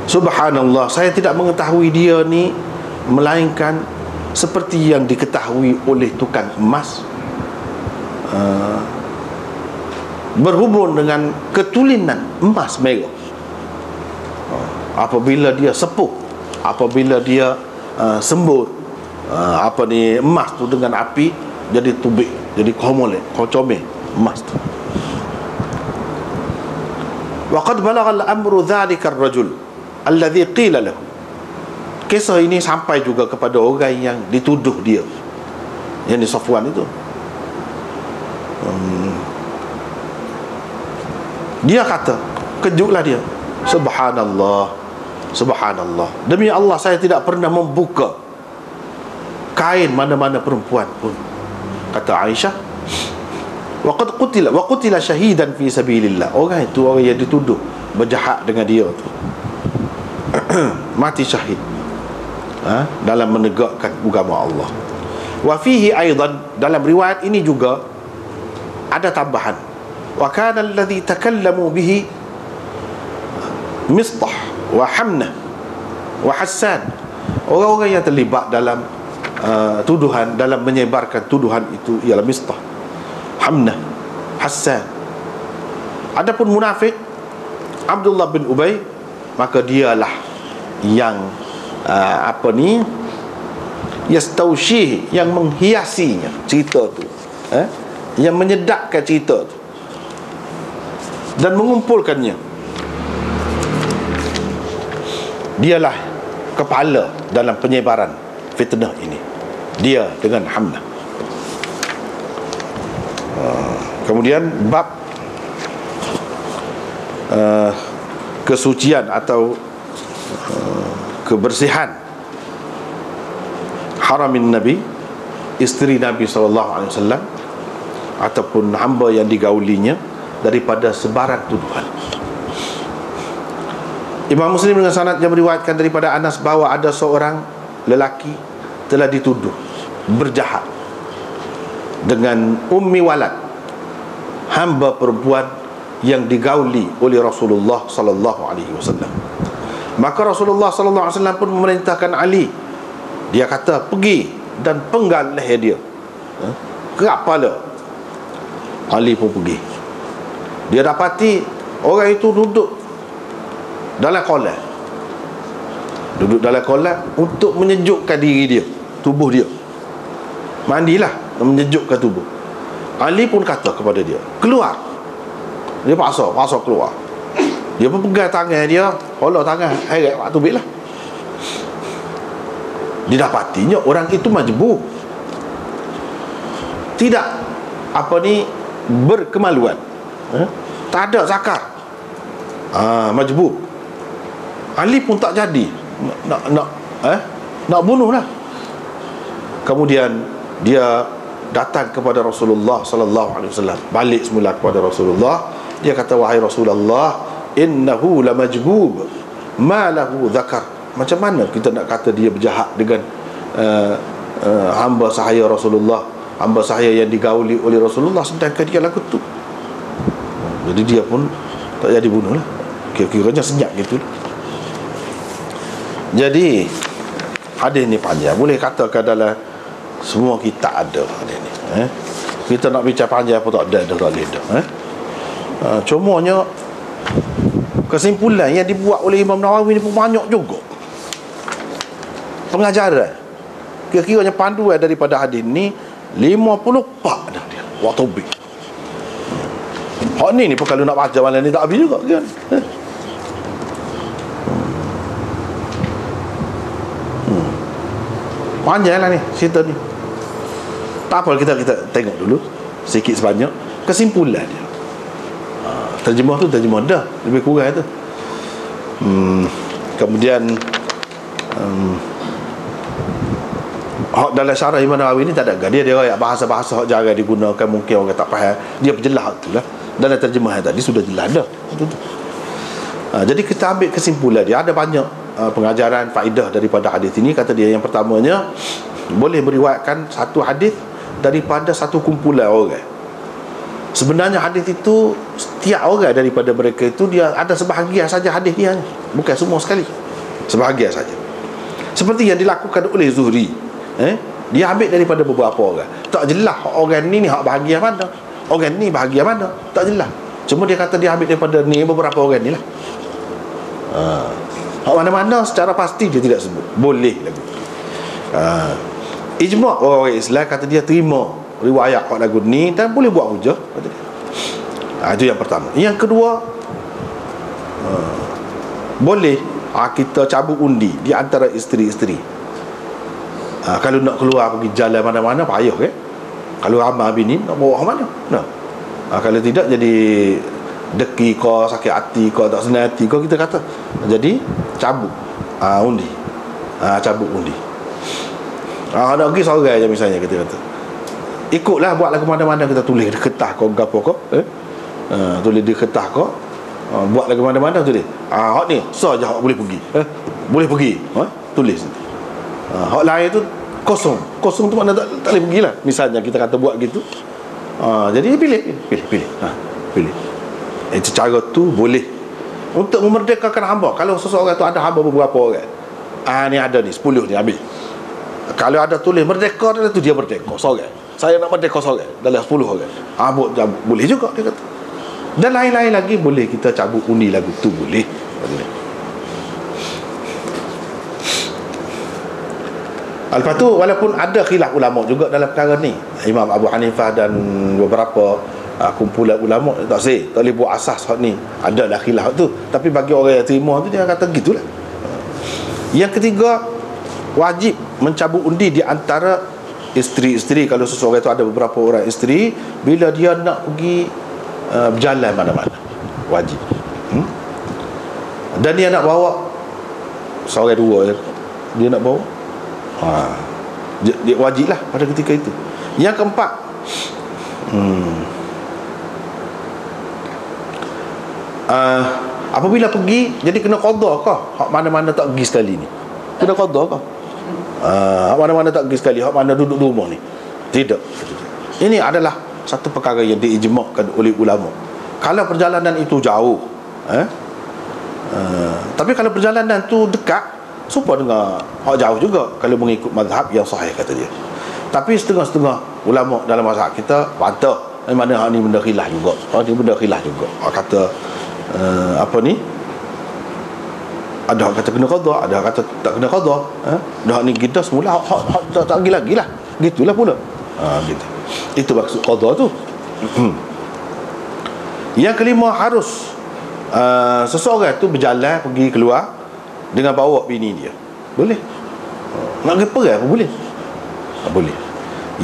S1: subhanallah, saya tidak mengetahui dia ni melainkan seperti yang diketahui oleh tukang emas, berhubung dengan ketulinan emas merah. Apabila dia sepuh, apabila dia sembur emas tu dengan api, jadi tubik, jadi kocome emas tu. Wa qad balagha al-amru dhalika ar-rajul alladhi qila lahu. Kisah ini sampai juga kepada orang yang dituduh dia, yang di Safwan itu. Dia kata, kejutlah dia, subhanallah, subhanallah, demi Allah saya tidak pernah membuka kain mana-mana perempuan pun. Kata Aisyah, wa qutila syahidan fi sabilillah. Orang itu, orang yang dituduh berjahat dengan dia tu, mati syahid dalam menegakkan agama Allah. Wa fihi aidan, dalam riwayat ini juga ada tambahan, wa kana alladhi takallamu bihi Mistah wa Hamnah wa Hassan. Orang-orang yang terlibat dalam tuduhan, dalam menyebarkan tuduhan itu ialah Mistah, Hamnah, Hassan. Adapun munafik Abdullah bin Ubay, maka dialah yang yastawshih, yang menghiasinya cerita tu, yang menyedapkan cerita tu dan mengumpulkannya. Dialah kepala dalam penyebaran fitnah ini, dia dengan Hamnah. Kemudian bab kesucian atau kebersihan haramin Nabi, isteri Nabi SAW ataupun hamba yang digaulinya, daripada sebaran tuduhan. Imam Muslim dengan sanad yang meriwayatkan daripada Anas bahawa ada seorang lelaki telah dituduh berjahat dengan Ummi Walad, hamba perempuan yang digauli oleh Rasulullah sallallahu alaihi wasallam. Maka Rasulullah sallallahu alaihi wasallam pun memerintahkan Ali. Dia kata, pergi dan penggal leher dia, kerak kepala. Ali pun pergi. Dia dapati orang itu duduk dalam kolam, duduk dalam kolam untuk menyejukkan diri dia, tubuh dia. Mandilah, menyejukkan tubuh. Ali pun kata kepada dia, keluar. Dia paksa keluar. Dia pun pegang tangan dia, holok tangan, heret kat tubik lah. Didapatinya orang itu majbur, tidak berkemaluan, tak ada zakar, majbur. Ali pun tak jadi nak bunuh lah. Kemudian dia datang kepada Rasulullah sallallahu alaihi wasallam, balik semula kepada Rasulullah. Dia kata, wahai Rasulullah, innahu lamajbub ma lahu zakar. Macam mana kita nak kata dia berjahat dengan hamba sahaya Rasulullah, hamba sahaya yang digauli oleh Rasulullah, sedangkan dia lagu tu. Jadi dia pun tak jadi bunuh lah. Kira-kiranya senyap gitu. Jadi hadis ni panjang. Boleh katakan dalam semua kitab ada hadis ni. Kita nak bincang panjang apa tak ada dah boleh dah. Cumanya kesimpulan yang dibuat oleh Imam Nawawi ni pun banyak juga pengajaran. Kira-kiranya panduan daripada hadis ni 50 bab dah dia. Waktu tobik. Hak ni pun kalau nak baca malam ni tak habis juga kan. Panjang lah ni cerita ni. Tak apa, kita tengok dulu sikit sebanyak kesimpulan dia. Terjemah tu terjemah dah lebih kurang tu. Kemudian hak dalam syarah Imam Nawawi ni tak ada. Dia bahasa-bahasa hak jarang digunakan, mungkin orang tak faham. Dia perjelas tu lah. Dalam terjemahan tadi sudah jelas dah. Jadi kita ambil kesimpulan dia. Ada banyak pengajaran faedah daripada hadis ini. Kata dia yang pertamanya, boleh meriwayatkan satu hadis daripada satu kumpulan orang. Sebenarnya hadis itu setiap orang daripada mereka itu dia ada sebahagian saja hadis dia, bukan semua sekali, sebahagian saja. Seperti yang dilakukan oleh Zuhri. Dia ambil daripada beberapa orang. Tak jelas orang ni hak bahagian mana, orang ni bahagian mana, tak jelas. Cuma dia kata dia ambil daripada ni beberapa orang ni lah. Hak mana-mana secara pasti dia tidak sebut. Boleh lagu. Ijma' orang Islam kata dia terima riwayat hak lagu ni dan boleh buat hujah, kata dia. Itu yang pertama. Yang kedua, boleh kita cabut undi di antara isteri-isteri. Kalau nak keluar pergi jalan mana-mana payah kan. Kalau ramai bini nak bawa ke mana? Nah. Kalau tidak jadi deki kau, sakit hati kau, tak senang hati kau, kita kata jadi cabut undi. Cabut undi. Nak pergi seorang je misalnya, kita kata ikutlah, buatlah ke mana-mana, kita tulis di kertas kau gapo kau, tulis di kertas kau, buatlah ke mana-mana tulis. Hak ni saja hak boleh pergi. Boleh pergi. Tulis. Hak lain tu kosong. Kosong tu makna tak boleh pergilah. Misalnya kita kata buat gitu. Jadi pilih. Pilih. Itu cara tu boleh untuk memerdekakan hamba. Kalau seseorang tu ada hamba beberapa orang, ni ada ni 10 ni ambil. Kalau ada tulis merdeka dalam tu, dia merdeka seorang. Saya nak merdeka seorang dalam 10 orang. Boleh juga dia kata. Dan lain-lain lagi boleh kita cabut undi lagu tu, boleh. Lepas tu walaupun ada khilaf ulama juga dalam perkara ni, Imam Abu Hanifah dan beberapa kumpulan ulama tak boleh buat asas hak ni, adalah khilaf tu. Tapi bagi orang yang terima tu, dia kata gitulah. Yang ketiga, wajib mencabut undi di antara isteri-isteri. Kalau seseorang itu ada beberapa orang isteri, bila dia nak pergi berjalan mana-mana, wajib. Dan dia nak bawa seorang dua, dia nak bawa, dia wajib lah pada ketika itu. Yang keempat, apabila pergi, jadi kena qada kah hak mana-mana tak pergi sekali ni? Kena qada kah? Hak mana-mana tak pergi sekali, hak mana duduk di rumah ni? Tidak. Ini adalah satu perkara yang diijma'kan oleh ulama. Kalau perjalanan itu jauh, tapi kalau perjalanan tu dekat, serupa dengan hak jauh juga kalau mengikut mazhab yang sahih, kata dia. Tapi setengah-setengah ulama dalam mazhab kita bantah, mana hak ni benda khilaf juga. Hak ni benda khilaf juga. Hak kata ada hak kata kena qada, ada hak kata tak kena qada. Dah ni kita semula hak tak lagi lah. Gitulah pula. Gitu. Itu maksud qada tu. Yang kelima, harus seseorang tu berjalan pergi keluar dengan bawa bini dia. Boleh. Nak pergi perang pun boleh. Boleh.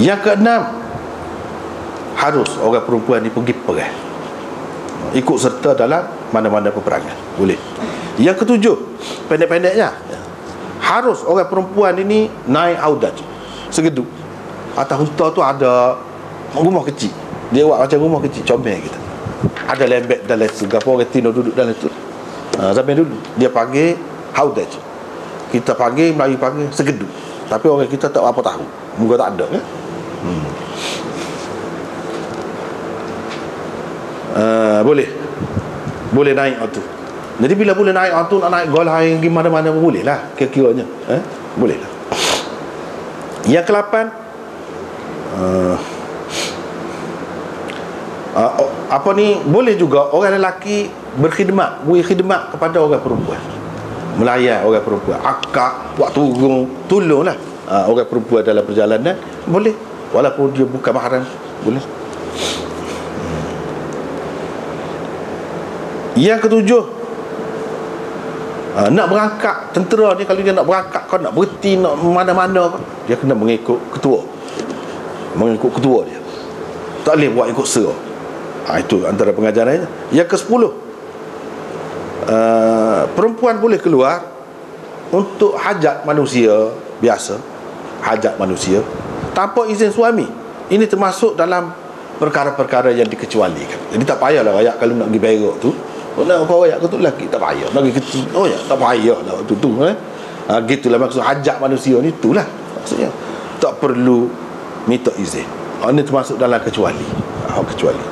S1: Yang keenam, harus orang perempuan ni pergi perang, ikut serta dalam mana-mana peperangan. Boleh. Yang ketujuh, pendek-pendeknya, harus orang perempuan ini naik audaj, segeduk. Atas unta tu ada rumah kecil. Dia buat macam rumah kecil, comel kita. Ada lembek dalam tu, gapo orang tino duduk dalam tu. Zaman dulu dia panggil haudaj. Kita panggil, Melayu panggil segeduk. Tapi orang kita tak apa tahu. Muka tak ada kan? Boleh. Boleh naik tu. Jadi bila boleh naik tu, nak naik gol yang gimana-mana pun boleh lah kira-kiranya. Boleh lah. Yang ke-8, apa ni, boleh juga orang lelaki berkhidmat, beri khidmat kepada orang perempuan, melayan orang perempuan, akak, buat turun, tolonglah orang perempuan dalam perjalanan, boleh, walaupun dia bukan mahram, boleh. Yang ke-7, nak berangkat, tentera ni kalau dia nak berangkat, kau nak berhenti, nak mana-mana, dia kena mengikut ketua, mengikut ketua dia, tak boleh buat ikut serah. Itu antara pengajarannya. Yang ke-10, perempuan boleh keluar untuk hajat manusia biasa, hajat manusia tanpa izin suami. Ini termasuk dalam perkara-perkara yang dikecualikan. Jadi tak payahlah rakyat kalau nak pergi berak tu, nak kau rakyat tu lelaki tak payah, nak pergi kecil, oh ya tak payahlah waktu tu. Gitulah maksud hajat manusia ni, itulah maksudnya. Tak perlu minta izin. Ini termasuk dalam kecuali. Kecuali.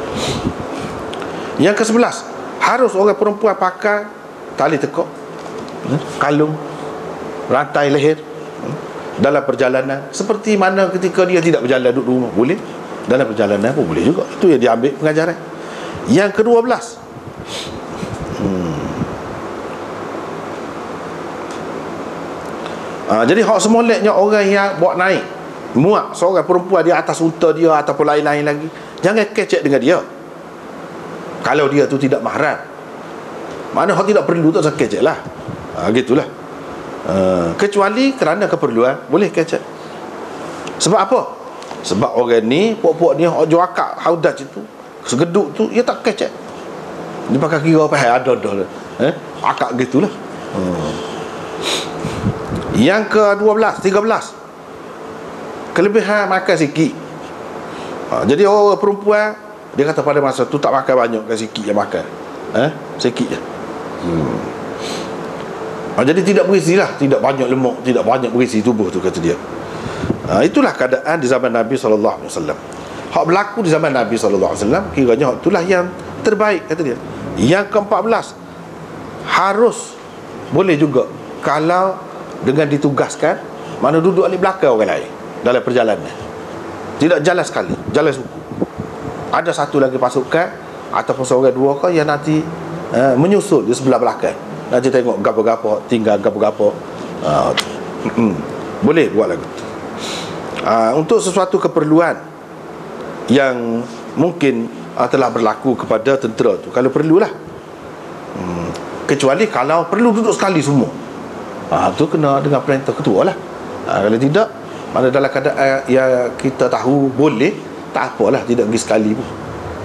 S1: Yang ke-11, harus orang perempuan pakai tali tekuk, kalung, rantai leher dalam perjalanan. Seperti mana ketika dia tidak berjalan duduk rumah, boleh. Dalam perjalanan pun boleh juga. Itu yang diambil pengajaran. Yang ke-12, jadi hak semoleknya orang yang bawa naik, muat seorang perempuan di atas unta dia ataupun lain-lain lagi, jangan kecek dengan dia kalau dia tu tidak mahram. Mana hak tidak perlu, tak usah kecek lah. Gitulah. Kecuali kerana keperluan, boleh kecek. Sebab apa? Sebab orang ni, puak-puak ni, hak jual akak haudaj itu, segeduk tu, dia tak kecek. Dia pakai kira apa, ada akak gitulah. Yang ke-12, 13, kelebihan makan sikit. Jadi orang perempuan, dia kata pada masa tu tak makan banyak, kan sikit je makan, sikit je. Jadi tidak berisi lah, tidak banyak lemak, tidak banyak berisi tubuh tu, kata dia. Itulah keadaan di zaman Nabi SAW. Hak berlaku di zaman Nabi SAW, kiranya hak itulah yang terbaik, kata dia. Yang ke-14, harus boleh juga kalau dengan ditugaskan, mana duduk di belakang orang lain dalam perjalanan, tidak jalan sekali, jalan suku. Ada satu lagi pasukan ataupun seorang dua kau yang nanti menyusul di sebelah belakang, nanti tengok gapo-gapo, tinggal gapo-gapo. Boleh buat lagu tu. Untuk sesuatu keperluan yang mungkin telah berlaku kepada tentera tu, kalau perlulah. Kecuali kalau perlu duduk sekali semua, tu kena dengan perintah ketua lah. Kalau tidak, mana dalam keadaan yang kita tahu boleh, tak apalah, tidak pergi sekali pun.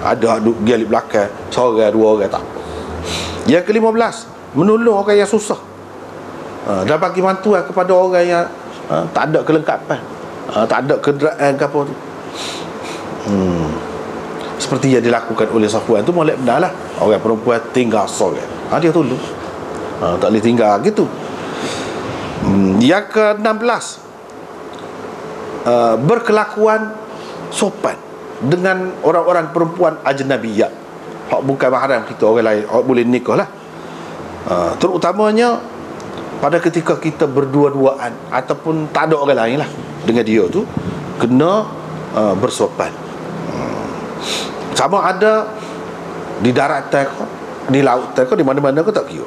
S1: Ada duduk pergi alik belakang, seorang dua orang, tak apa. Yang ke-15, menolong orang yang susah, dan bagi bantuan kepada orang yang tak ada kelengkapan, tak ada kenderaan ke apa tu. Seperti yang dilakukan oleh Safwan tu, molek benar lah. Orang perempuan tinggal seorang, dia tolong, tak boleh tinggal gitu. Yang ke-16, berkelakuan sopan dengan orang-orang perempuan ajnabiyah, hak bukan mahram kita, orang lain, hak boleh nikah lah. Terutamanya pada ketika kita berdua-duaan ataupun tak ada orang lain lah dengan dia tu, kena bersopan. Sama ada di daratan ko, di lautan ko, di mana-mana ko, tak kira.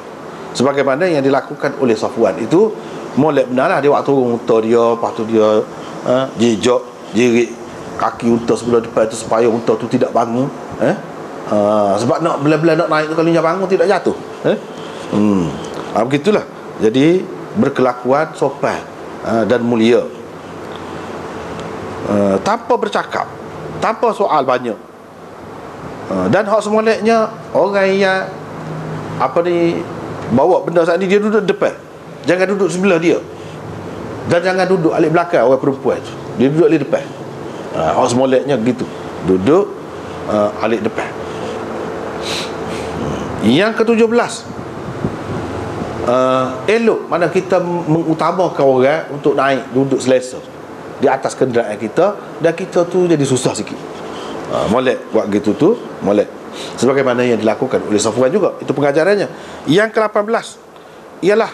S1: Sebagaimana yang dilakukan oleh Safwan itu, molek benar lah. Dia waktu turun unta dia, lepas tu dia jejak, jerit kaki unta sebelah depan tu supaya unta tu tidak bangun. Sebab nak bila-bila nak naik tu, kalau dia bangun tidak jatuh. Begitulah. Jadi berkelakuan sopan dan mulia, tanpa bercakap, tanpa soal banyak. Dan hak semoleknya, orang yang bawa benda saat ni, dia duduk depan, jangan duduk sebelah dia, dan jangan duduk alik belakang orang perempuan tu. Dia duduk alik depan. Hak semoleknya gitu, duduk alik depan. Yang ke-17, elok mana kita mengutamakan orang untuk naik duduk selesa di atas kenderaan kita, dan kita tu jadi susah sikit. Molek buat gitu tu, molek. sebagaimana yang dilakukan oleh Safwan juga. Itu pengajarannya. Yang ke-18 ialah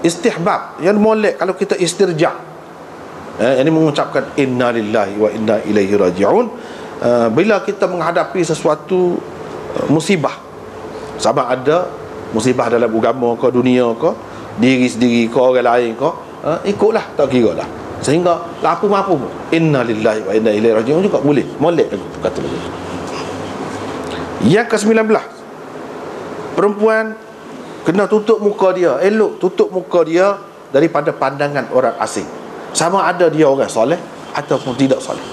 S1: istihbab, yang molek kalau kita istirja', ini mengucapkan inna lillahi wa inna ilaihi raji'un bila kita menghadapi sesuatu musibah, sama ada musibah dalam agama ke, dunia ke, diri sendiri ke, orang lain ke, ikutlah, tak kira lah, sehingga lapu mampu inna lillahi wa inna ilaihi raji'un juga boleh, molek kata begitu. Yang ke-19, perempuan kena tutup muka dia, elok tutup muka dia daripada pandangan orang asing, sama ada dia orang soleh ataupun tidak soleh.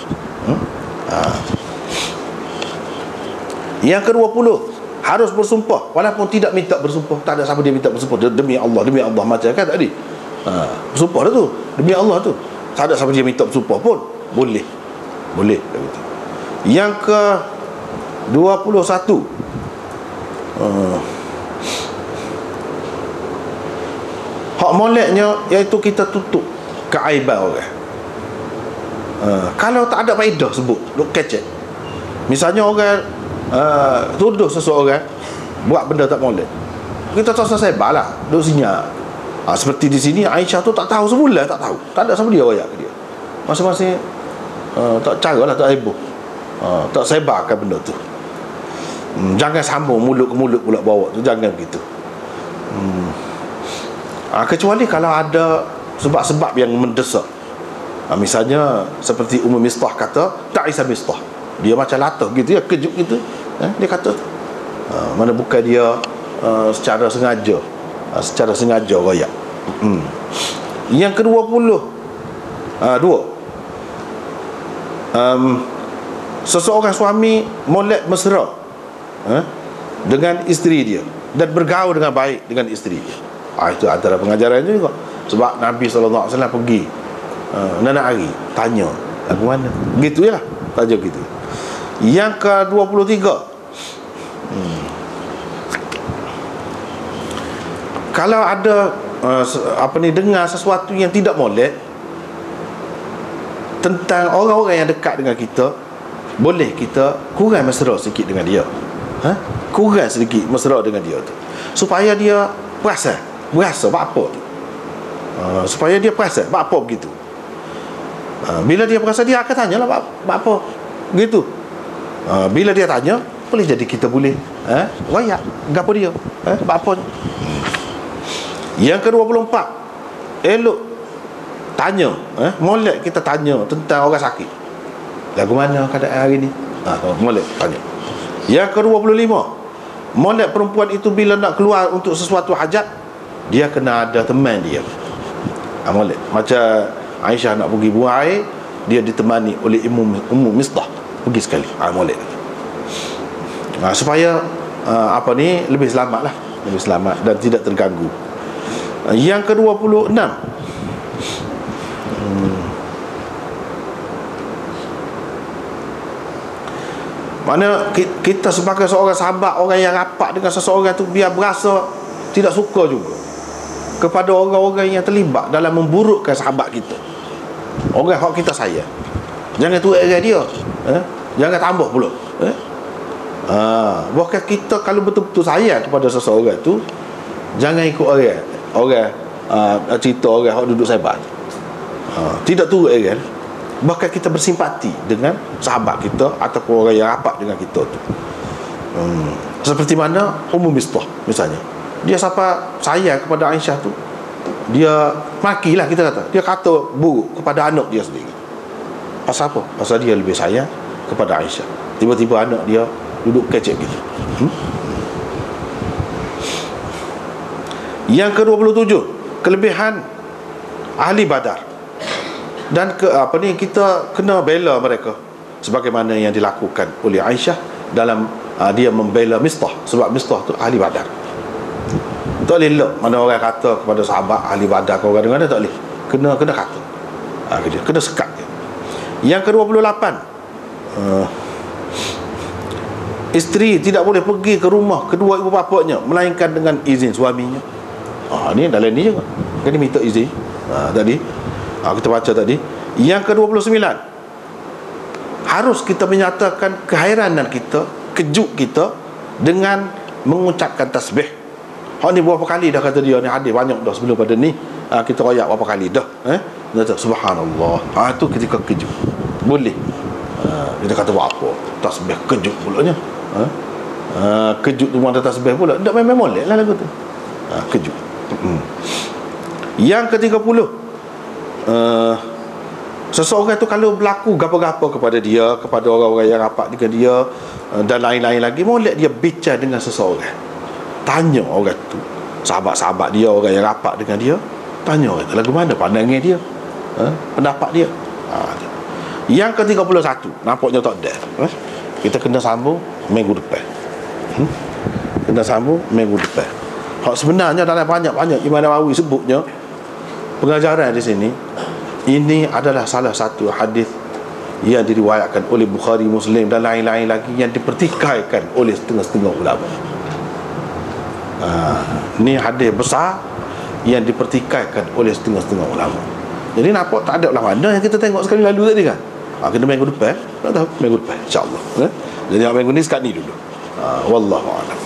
S1: Yang ke-20, harus bersumpah walaupun tidak minta bersumpah. Tak ada siapa dia minta bersumpah, demi Allah macam kan tadi. Bersumpah dah tu, demi Allah tu, tak ada siapa dia minta bersumpah pun boleh. Yang ke-21, hak moleknya iaitu kita tutup keaiban orang. Kalau tak ada faedah sebut, duk kecek. Misalnya orang tuduh seseorang buat benda tak molek, kita tak selesai balah, duk sinyal. Seperti di sini Aisyah tu tak tahu sebulan, tak tahu, tak ada sama dia royak ke dia. Masing-masing tak caralah, tak heboh, tak sebarkan benda tu. Jangan sambung mulut ke mulut pula bawa tu, jangan begitu. Kecuali kalau ada sebab-sebab yang mendesak. Misalnya seperti Ummu Mistah kata, ta'isa Mistah, dia macam latah gitu ya, kejut gitu, dia kata mana bukan dia secara sengaja royak. Yang ke-20, seseorang suami molek mesra dengan isteri dia dan bergaul dengan baik dengan isteri dia. Itu antara pengajaran juga. Sebab Nabi SAW pergi Nana hari tanya lagu mana, gitu ya, tanya gitu. Yang ke-23, kalau ada dengar sesuatu yang tidak molek tentang orang-orang yang dekat dengan kita, boleh kita kurang mesra sikit dengan dia, kurang sedikit mesra dengan dia tu, supaya dia berasa apa tu, supaya dia perasan apa begitu. Bila dia perasan, dia akan tanya lah apa gitu. Bila dia tanya, boleh jadi kita boleh royak gapo dia, apa. Yang ke-24, elok tanya, molek kita tanya tentang orang sakit, lagu mana keadaan hari ni, molek tanya. Yang ke-25, molek perempuan itu bila nak keluar untuk sesuatu hajat, dia kena ada teman dia. Molek macam Aisyah nak pergi buang air, dia ditemani oleh Ummu Mistah, pergi sekali, molek. Supaya lebih selamat dan tidak terganggu. Yang ke-26, mana kita sebagai seorang sahabat, orang yang rapat dengan seseorang tu, biar berasa tidak suka juga kepada orang-orang yang terlibat dalam memburukkan sahabat kita, orang yang kita sayang. Jangan tuai dia, jangan tambah pula. Bahkan kita kalau betul-betul sayang kepada seseorang tu, jangan ikut orang cerita orang yang duduk sahabat, tidak turut kan. Bahkan kita bersimpati dengan sahabat kita ataupun orang yang rapat dengan kita tu. Seperti mana Ummu Mistah misalnya, dia siapa sayang kepada Aisyah tu, dia makilah, kita kata, dia kata buruk kepada anak dia sendiri. Pasal apa? Pasal dia lebih sayang kepada Aisyah. Tiba-tiba anak dia duduk kecek gitu. Yang ke-27, kelebihan ahli Badar. Dan kita kena bela mereka sebagaimana yang dilakukan oleh Aisyah dalam dia membela Mistah, sebab Mistah tu ahli Badar. Tak boleh elok mana orang kata kepada sahabat ahli Badar, kau orang dengar, tak boleh, kena kata, kena sekat dia. Yang ke-28, isteri tidak boleh pergi ke rumah kedua ibu bapanya melainkan dengan izin suaminya. Ni dalam ni juga kena minta izin. Tadi kita baca tadi. Yang ke-29, harus kita menyatakan keheranan kita kejut kita dengan mengucapkan tasbih. Hak ni berapa kali dah kata dia ni, hadis banyak dah sebelum pada ni. Kita royak berapa kali dah. Kata subhanallah. Tu ketika kejut. Boleh. Kita kata buat apa? Tasbih kejut pulanya. Kejut tu mana tasbih pula. Tak main molek lah lagu tu. Kejut. Yang ke-30, seseorang tu kalau berlaku gapa-gapa kepada dia, kepada orang-orang yang rapat dengan dia, dan lain-lain lagi, molek dia bincang dengan seseorang. Tanya orang tu, sahabat-sahabat dia, orang yang rapat dengan dia, tanya orang tu lagu mana pandangan dia, pendapat dia. Yang ke-31, nampaknya tak ada. Kita kena sambung minggu depan. Kena sambung minggu depan. Hak sebenarnya dalam banyak-banyak Imam Nawawi sebutnya pengajaran di sini, ini adalah salah satu hadis yang diriwayatkan oleh Bukhari, Muslim dan lain-lain lagi yang dipertikaikan oleh setengah-setengah ulama. Ni hadis besar yang dipertikaikan oleh setengah-setengah ulama. Jadi nampak tak ada lah mana yang kita tengok sekali lalu tadi kan. Kena minggu depan, tak tahu minggu depan insya-Allah. Jadi minggu ni sekat ni dulu. Wallahu a'lam.